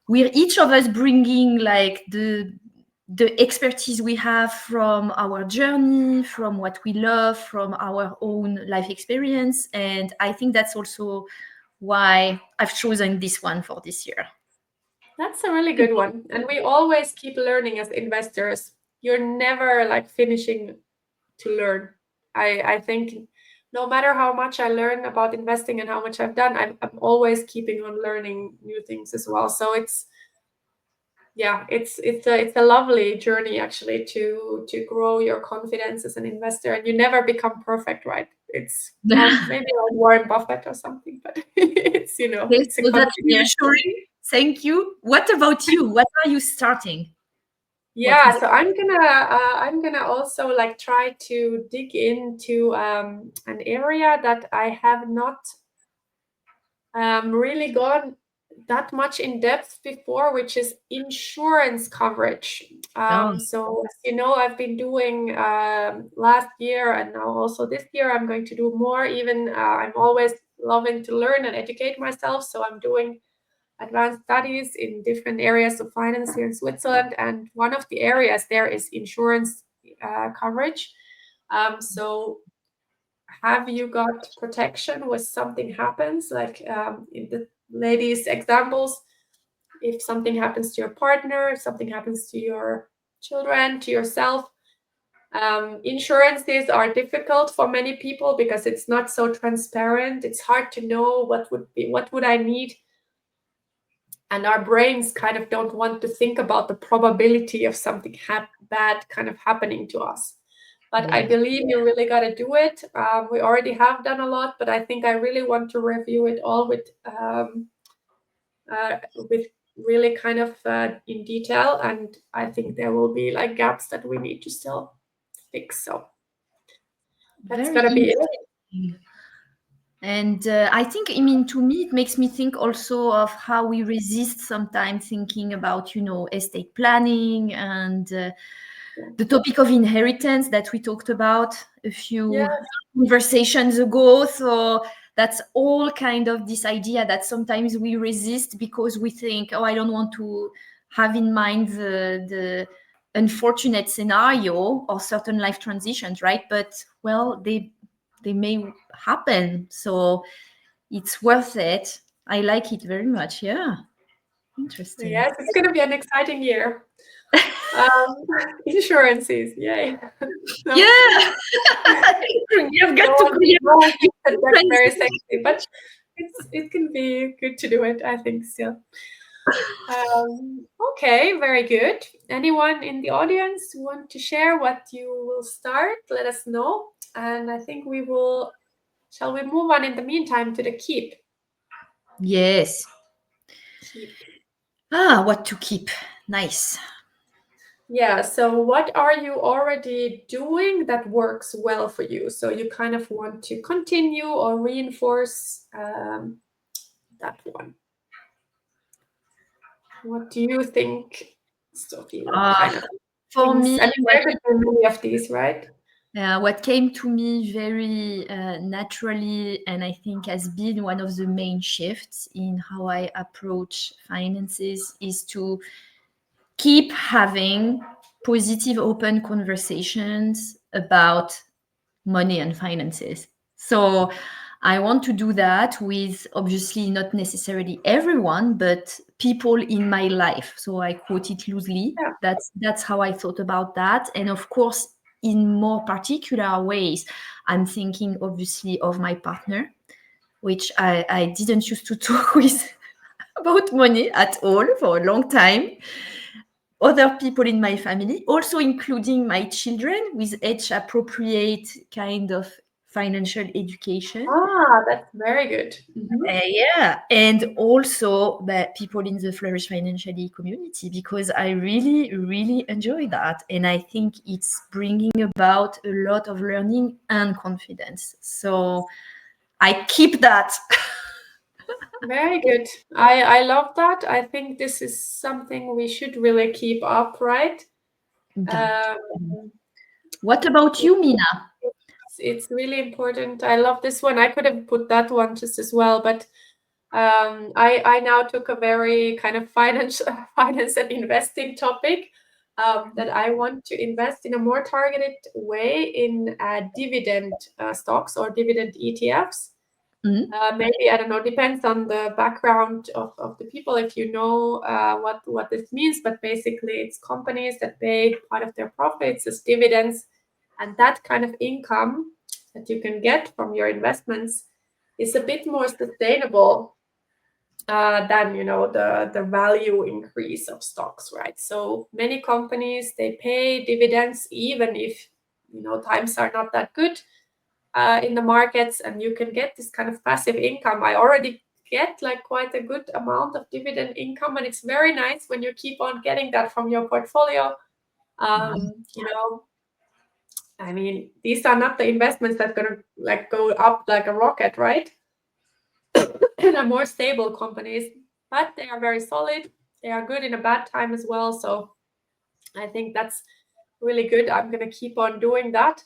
we're each of us bringing like the expertise we have from our journey, from what we love, from our own life experience. And I think that's also why I've chosen this one for this year. That's a really good one. And we always keep learning as investors. You're never like finishing to learn. I think no matter how much I learn about investing and how much I've done, I'm always keeping on learning new things as well. So yeah, it's a lovely journey actually to grow your confidence as an investor, and you never become perfect, right? It's maybe like Warren Buffett or something, but it's Okay, it's a so that's continuous. reassuring. Thank you. What about you? What are you starting? What Yeah, is so I'm gonna also like try to dig into an area that I have not really gone that much in depth before, which is insurance coverage. oh, So, as you know, I've been doing last year and now also this year, I'm going to do more. Even I'm always loving to learn and educate myself. So, I'm doing advanced studies in different areas of finance here in Switzerland. And one of the areas there is insurance coverage. So, have you got protection when something happens? Like in the ladies' examples, if something happens to your partner, if something happens to your children, to yourself. Insurances are difficult for many people because it's not so transparent. It's hard to know what would I need, and our brains kind of don't want to think about the probability of something bad kind of happening to us. But I yes. believe you really got to do it. We already have done a lot, but I think I really want to review it all with really kind of in detail. And I think there will be like gaps that we need to still fix. So that's Very gonna be it. interesting. And I think, I mean, to me, it makes me think also of how we resist sometimes thinking about, estate planning and the topic of inheritance that we talked about a Yeah, few conversations ago. So that's all kind of this idea that sometimes we resist because we think, oh, I don't want to have in mind the unfortunate scenario or certain life transitions, right? But well, they may happen, so it's worth it. I like it very much. Yeah, interesting. yes, it's gonna be an exciting year. Insurances, yay. No, Yeah. You've no got to one, create no one thinks that that's friends. very sexy, but it can be good to do it, I think still. Okay, very good. Anyone in the audience want to share what you will start? Let us know. And I think we will, shall we move on in the meantime to the keep? Yes. Keep. What to keep. Nice. Yeah, so what are you already doing that works well for you? So you kind of want to continue or reinforce that one. What do you think, Sophie? What kind of For things? me, I mean, there could be many of these, right? what came to me very naturally, and I think has been one of the main shifts in how I approach finances, is to keep having positive, open conversations about money and finances. So I want to do that with obviously not necessarily everyone, but people in my life. So I quote it loosely. Yeah. That's how I thought about that. And of course, in more particular ways, I'm thinking obviously of my partner, which I didn't used to talk with about money at all for a long time. Other people in my family, also including my children, with age appropriate kind of financial education. Ah, that's very good. Mhm. Yeah, and also the people in the Flourish Financially community, because I really, really enjoy that. And I think it's bringing about a lot of learning and confidence. So I keep that. Very good. I love that. I think this is something we should really keep up, right? Yeah. Um, What about it, you, Minna? it's really important. I love this one. I could have put that one just as well, but I now took a very kind of finance and investing topic that I want to invest in a more targeted way in dividend stocks or dividend ETFs. Mm, Maybe I don't know. Depends on the background of the people. If you know what this means, but basically, it's companies that pay part of their profits as dividends, and that kind of income that you can get from your investments is a bit more sustainable than the value increase of stocks, right? So many companies, they pay dividends even if times are not that good in the markets, and you can get this kind of passive income. I already get like quite a good amount of dividend income, and it's very nice when you keep on getting that from your portfolio. You know, I mean, these are not the investments that gonna like go up like a rocket, right? They're more stable companies, but they are very solid. They are good in a bad time as well. So I think that's really good. I'm gonna keep on doing that.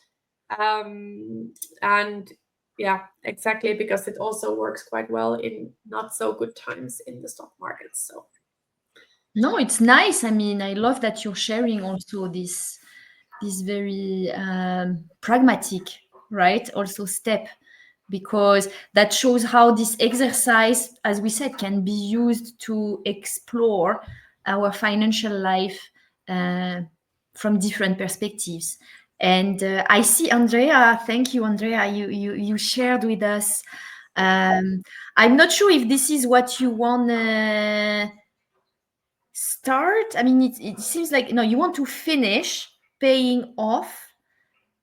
And yeah, exactly, because it also works quite well in not so good times in the stock market. So No, it's nice. I mean, I love that you're sharing also this very pragmatic, right? Also step, because that shows how this exercise, as we said, can be used to explore our financial life from different perspectives. And I see Andrea. Thank you, Andrea. You shared with us. I'm not sure if this is what you want to start. I mean, it seems like no, you want to finish paying off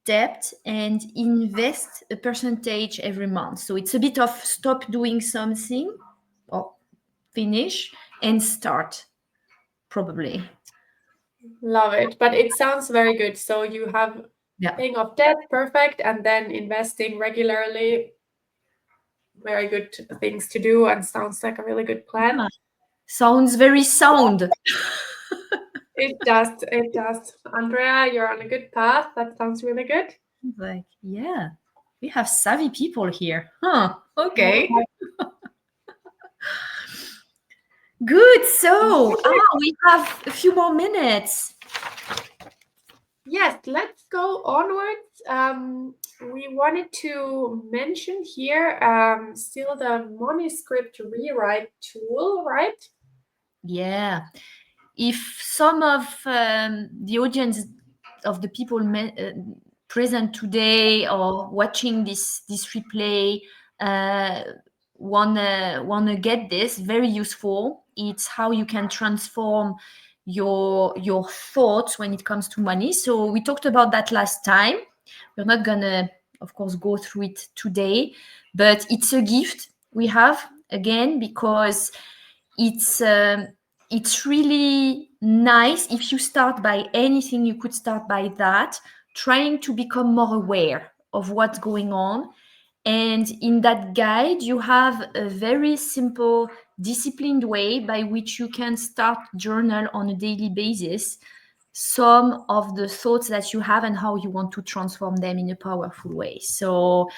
debt and invest a percentage every month. So it's a bit of stop doing something or finish and start, probably. love it. But it sounds very good. So you have Yeah. paying off debt, perfect, and then investing regularly, very good things to do, and sounds like a really good plan. Yeah. Sounds very sound. It does. It does. Andrea, you're on a good path. That sounds really good. Like, yeah, we have savvy people here. Huh. Okay. Good. So, we have a few more minutes. Yes, let's go onwards. We wanted to mention here still the manuscript rewrite tool, right? Yeah. If some of the audience of the people present today or watching this replay wanna get this, very useful. It's how you can transform your thoughts when it comes to money. So we talked about that last time. We're not gonna, of course, go through it today, but it's a gift we have again because it's it's really nice. If you start by anything, you could start by that, trying to become more aware of what's going on. And in that guide, you have a very simple, disciplined way by which you can start journal on a daily basis some of the thoughts that you have and how you want to transform them in a powerful way. So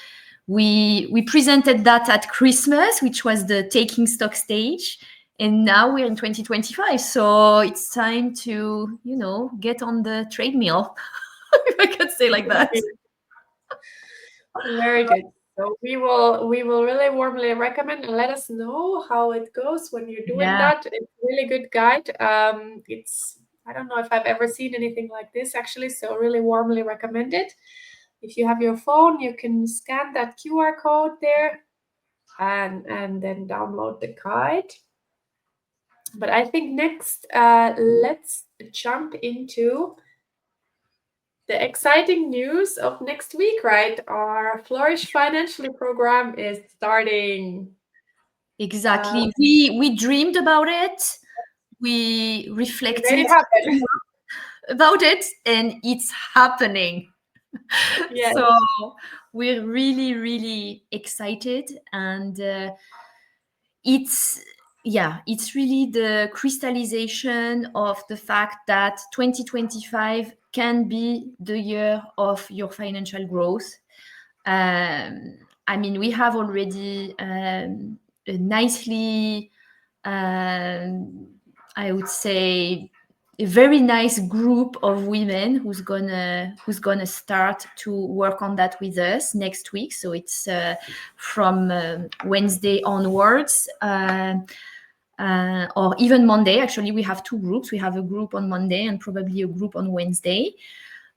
we presented that at Christmas, which was the taking stock stage, and now we're in 2025. So it's time to get on the treadmill, if I could say like that. Very good. So we will really warmly recommend, and let us know how it goes when you're doing Yeah. that. It's a really good guide. It's I don't know if I've ever seen anything like this actually, so really warmly recommend it. If you have your phone, you can scan that QR code there and then download the guide. But I think next, let's jump into the exciting news of next week, right? Our Flourish Financially program is starting. Exactly. We dreamed about it. We We made reflected it happen. about it, and it's happening. Yes. So we're really, really excited, and it's really the crystallization of the fact that 2025 can be the year of your financial growth. I mean, we have already a nicely, I would say, a very nice group of women who's gonna start to work on that with us next week. So it's from Wednesday onwards. Or even Monday. Actually, we have two groups. We have a group on Monday and probably a group on Wednesday.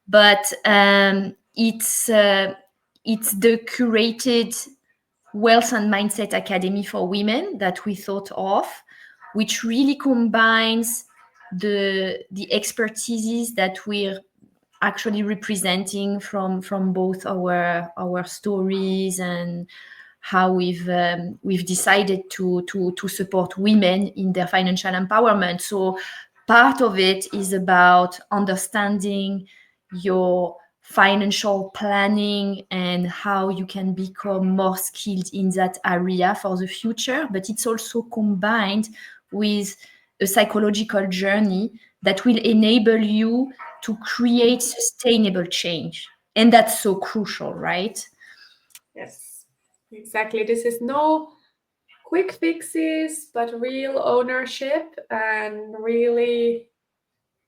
But it's the curated Wealth and Mindset Academy for Women that we thought of, which really combines the expertises that we're actually representing from both our stories and how we've decided to support women in their financial empowerment. So part of it is about understanding your financial planning and how you can become more skilled in that area for the future, but it's also combined with a psychological journey that will enable you to create sustainable change. And that's so crucial, right? Yes, exactly. This is no quick fixes, but real ownership and really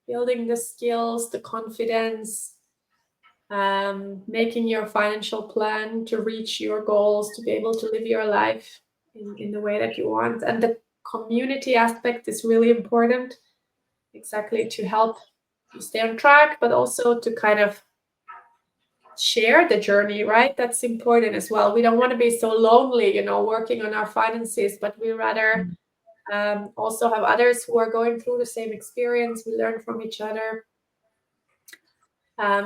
building the skills, the confidence, making your financial plan to reach your goals, to be able to live your life in the way that you want. And the community aspect is really important, exactly to help you stay on track, but also to kind of share the journey, right? That's important as well. We don't want to be so lonely, working on our finances, but we rather also have others who are going through the same experience. We learn from each other.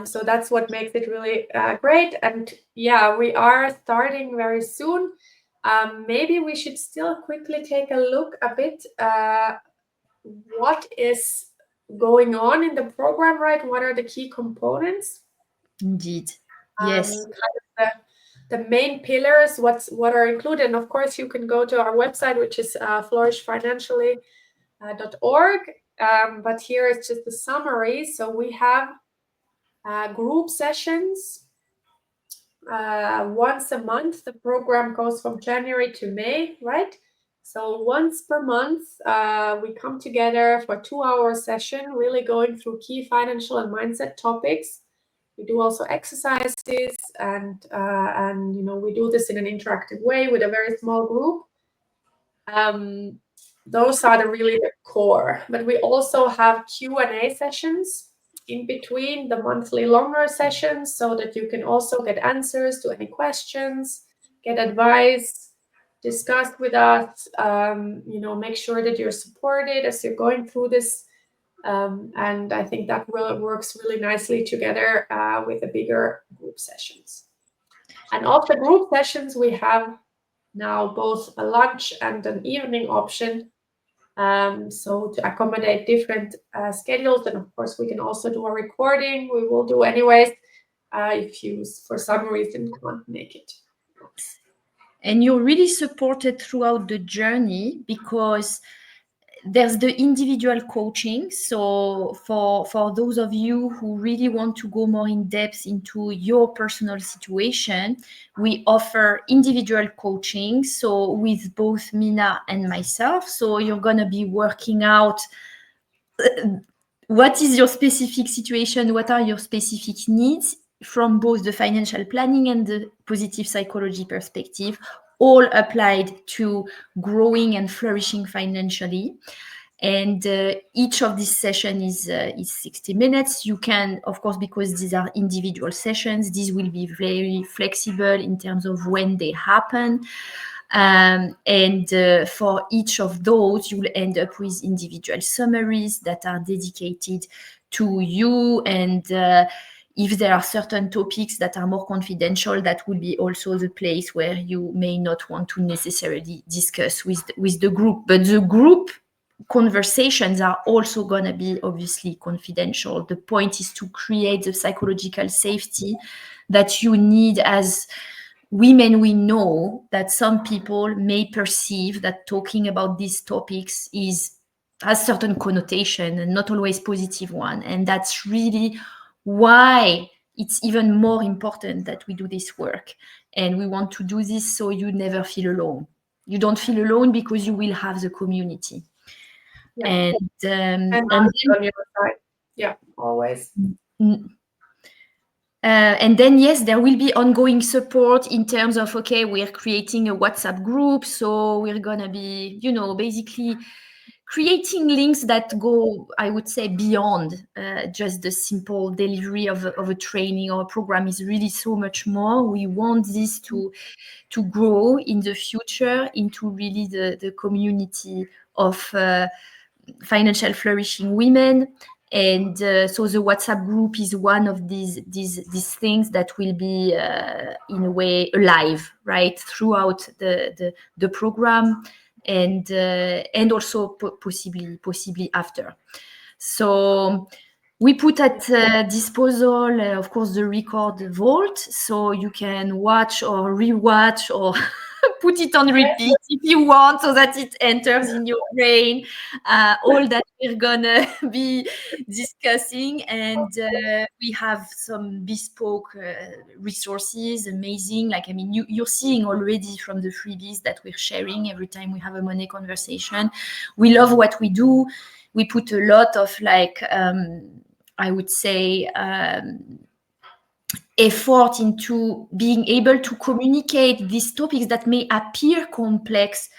So that's what makes it really great. And yeah, we are starting very soon. Maybe we should still quickly take a look a bit what is going on in the program, right? What are the key components? Indeed. Yes. Kind of the main pillars, what are included. And of course, you can go to our website, which is flourishfinancially.org. But here is just the summary. So we have group sessions once a month. The program goes from January to May, right? So once per month, we come together for a 2-hour session, really going through key financial and mindset topics. We do also exercises, and we do this in an interactive way with a very small group. Those are really the core. But we also have Q&A sessions in between the monthly longer sessions, so that you can also get answers to any questions, get advice, discuss with us, make sure that you're supported as you're going through this. And I think that works really nicely together with the bigger group sessions. And of the group sessions, we have now both a lunch and an evening option. So to accommodate different schedules, and of course we can also do a recording. We will do anyways if you for some reason can't make it. And you're really supported throughout the journey because there's the individual coaching. So for those of you who really want to go more in depth into your personal situation, we offer individual coaching. So with both Minna and myself. So you're going to be working out what is your specific situation, what are your specific needs from both the financial planning and the positive psychology perspective, all applied to growing and flourishing financially. And each of these sessions is 60 minutes. You can, of course, because these are individual sessions, these will be very flexible in terms of when they happen. And for each of those, you'll end up with individual summaries that are dedicated to you. And if there are certain topics that are more confidential, that will be also the place where you may not want to necessarily discuss with the group. But the group conversations are also going to be obviously confidential. The point is to create the psychological safety that you need. As women, we know that some people may perceive that talking about these topics has certain connotation and not always positive one. And that's really why it's even more important that we do this work. And we want to do this so you never feel alone. You don't feel alone because you will have the community. Yeah. And then, on your side. Yeah, always. And then, yes, there will be ongoing support in terms of, okay, we're creating a WhatsApp group. So we're going to be, basically creating links that go, I would say, beyond just the simple delivery of a training or a program is really so much more. We want this to grow in the future into really the community of financial flourishing women. And so the WhatsApp group is one of these things that will be in a way alive, right, throughout the program, and also possibly after. So we put at disposal, of course, the record vault, so you can watch or rewatch or put it on repeat if you want, so that it enters in your brain. All that we're gonna be discussing, and we have some bespoke resources, amazing. Like, I mean, you're seeing already from the freebies that we're sharing every time we have a money conversation. We love what we do. We put a lot of, like, I would say, effort into being able to communicate these topics that may appear complex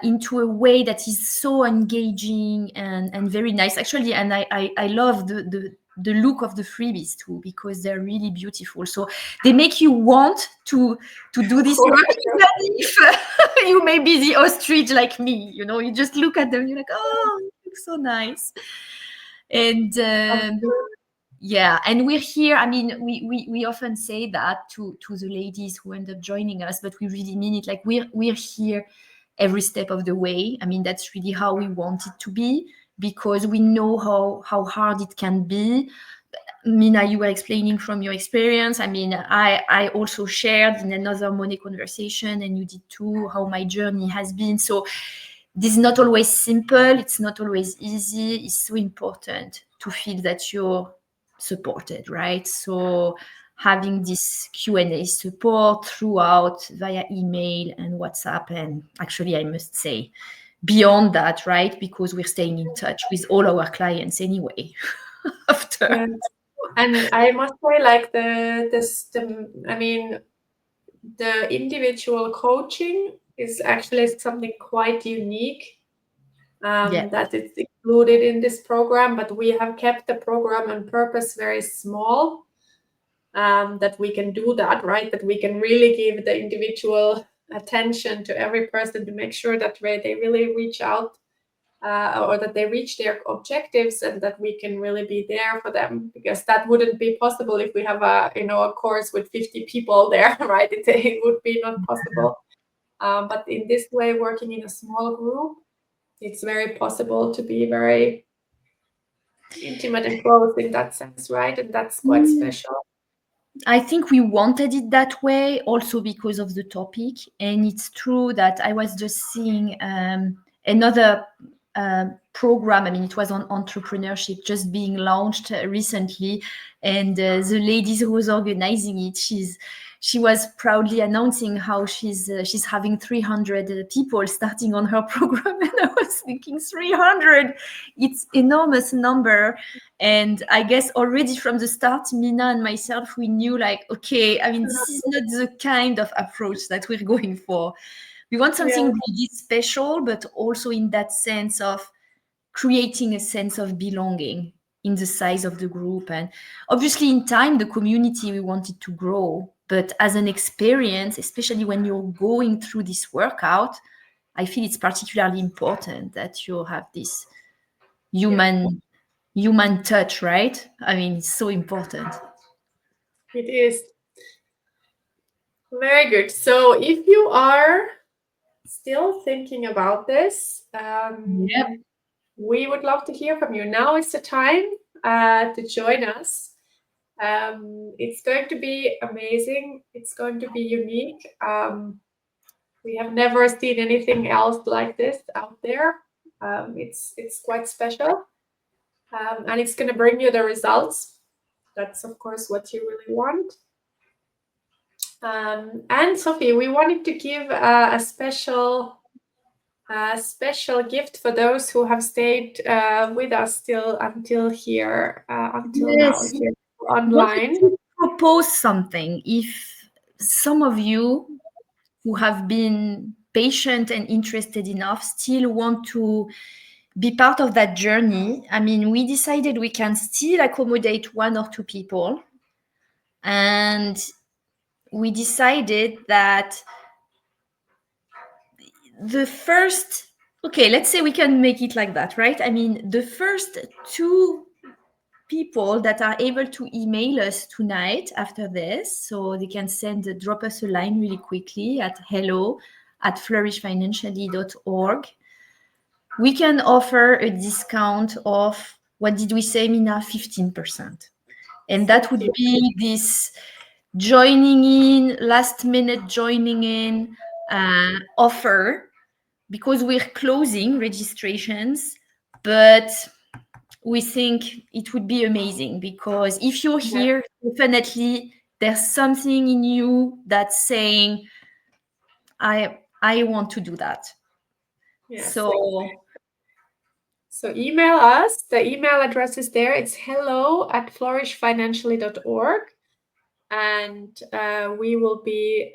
into a way that is so engaging and very nice, actually. And I love the look of the freebies too, because they're really beautiful. So they make you want to do this work, even if you may be the ostrich like me. You know, you just look at them, you're like, oh, it looks so nice. And yeah, and we're here. I mean, we often say that to the ladies who end up joining us, but we really mean it. Like, we're here every step of the way. I mean, that's really how we want it to be, because we know how hard it can be. Minna, you were explaining from your experience. I mean, I also shared in another money conversation, and you did too, how my journey has been. So this is not always simple. It's not always easy. It's so important to feel that you're supported, right? So having this Q&A support throughout via email and WhatsApp, and actually, I must say, beyond that, right? Because we're staying in touch with all our clients anyway. After. Yeah. And I must say, like, I mean, the individual coaching is actually something quite unique, that it's included in this program, but we have kept the program on purpose very small, that we can do that, right? That we can really give the individual attention to every person to make sure that they really reach out, or that they reach their objectives, and that we can really be there for them, because that wouldn't be possible if we have a course with 50 people there, right? It would be not possible. But in this way, working in a small group, it's very possible to be very intimate and close in that sense, right? And that's quite special. I think we wanted it that way also because of the topic. And it's true that I was just seeing another program. I mean, it was on entrepreneurship, just being launched recently. And the lady who was organizing it, she was proudly announcing how she's having 300 people starting on her program. And I was thinking, 300, it's enormous number. And I guess already from the start, Minna and myself, we knew, like, okay, I mean, this is not the kind of approach that we're going for. We want something really special, but also in that sense of creating a sense of belonging in the size of the group. And obviously, in time, the community, we want it to grow. But as an experience, especially when you're going through this workout, I feel it's particularly important that you have this human touch, right? I mean, it's so important. It is. Very good. So if you are still thinking about this, we would love to hear from you. Now is the time to join us. It's going to be amazing. It's going to be unique. We have never seen anything else like this out there. It's quite special, and it's going to bring you the results. That's, of course, what you really want. And Sophie, we wanted to give a special gift for those who have stayed with us still until here, until now, here online. I want to propose something. If some of you who have been patient and interested enough still want to be part of that journey. I mean, we decided we can still accommodate 1 or 2 people. And we decided that the first, okay, let's say we can make it like that, right? I mean, the first 2 people that are able to email us tonight after this, so they can drop us a line really quickly at hello@flourishfinancially.org. We can offer a discount of, what did we say, Minna? 15%. And that would be this joining in, last minute joining in offer, because we're closing registrations, but we think it would be amazing, because if you're here, definitely there's something in you that's saying, I want to do that. Yes. So email us. The email address is there. It's hello@flourishfinancially.org. And we will be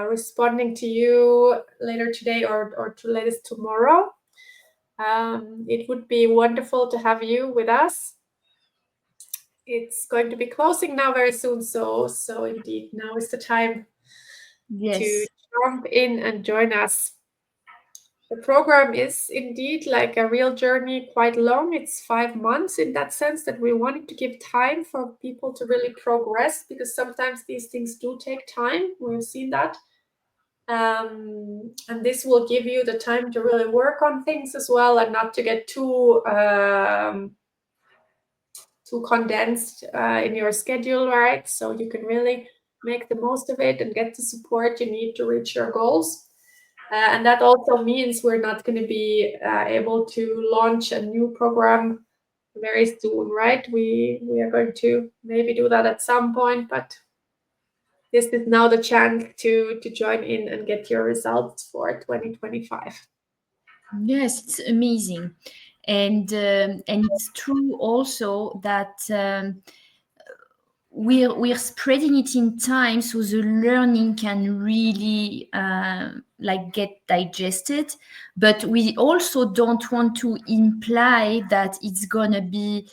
responding to you later today or to latest tomorrow. It would be wonderful to have you with us. It's going to be closing now very soon, so indeed now is the time to jump in and join us. The program is indeed like a real journey, quite long. It's 5 months in that sense, that we wanted to give time for people to really progress, because sometimes these things do take time. We've seen that. And this will give you the time to really work on things as well, and not to get too condensed in your schedule, right? So you can really make the most of it and get the support you need to reach your goals. And that also means we're not going to be able to launch a new program very soon, right? We are going to maybe do that at some point, but this is now the chance to join in and get your results for 2025. Yes, it's amazing. And it's true also that we're spreading it in time, so the learning can really like get digested. But we also don't want to imply that it's gonna be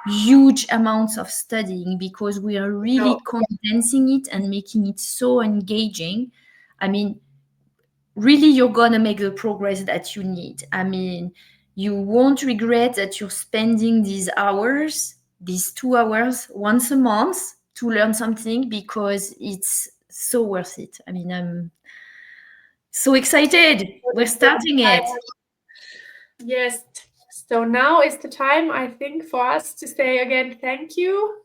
huge amounts of studying, because we are really condensing it and making it so engaging. I mean, really, you're gonna make the progress that you need. I mean, you won't regret that you're spending these 2 hours once a month to learn something, because it's so worth it. I mean, I'm so excited. We're starting it. Yes. So now is the time, I think, for us to say again, thank you.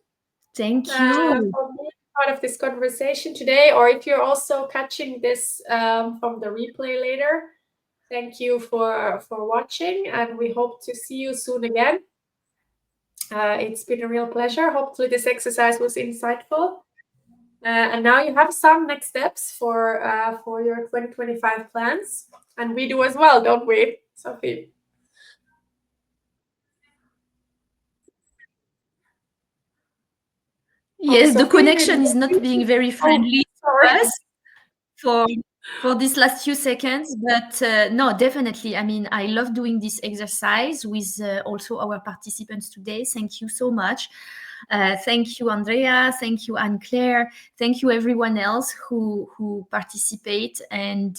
Thank you. For being part of this conversation today, or if you're also catching this from the replay later, thank you for watching, and we hope to see you soon again. It's been a real pleasure. Hopefully this exercise was insightful. And now you have some next steps for your 2025 plans. And we do as well, don't we, Sophie? Yes, the connection is not being very friendly for us for these last few seconds, but no, definitely. I mean, I love doing this exercise with also our participants today. Thank you so much. Thank you, Andrea. Thank you, Anne-Claire. Thank you, everyone else who participate. And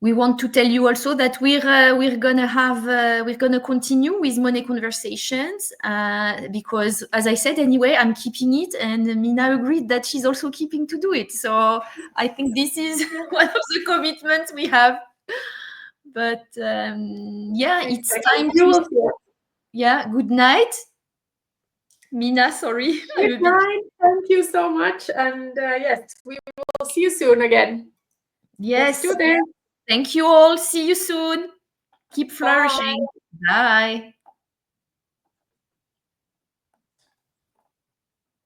we want to tell you also that we're gonna continue with Money Conversations, because, as I said, anyway, I'm keeping it, and Minna agreed that she's also keeping to do it. So I think this is one of the commitments we have. But yeah, it's time to. Yeah, good night, Minna. Sorry. Good night. Thank you so much, and yes, we will see you soon again. Yes. Let's do this. Thank you all. See you soon. Keep flourishing. Bye.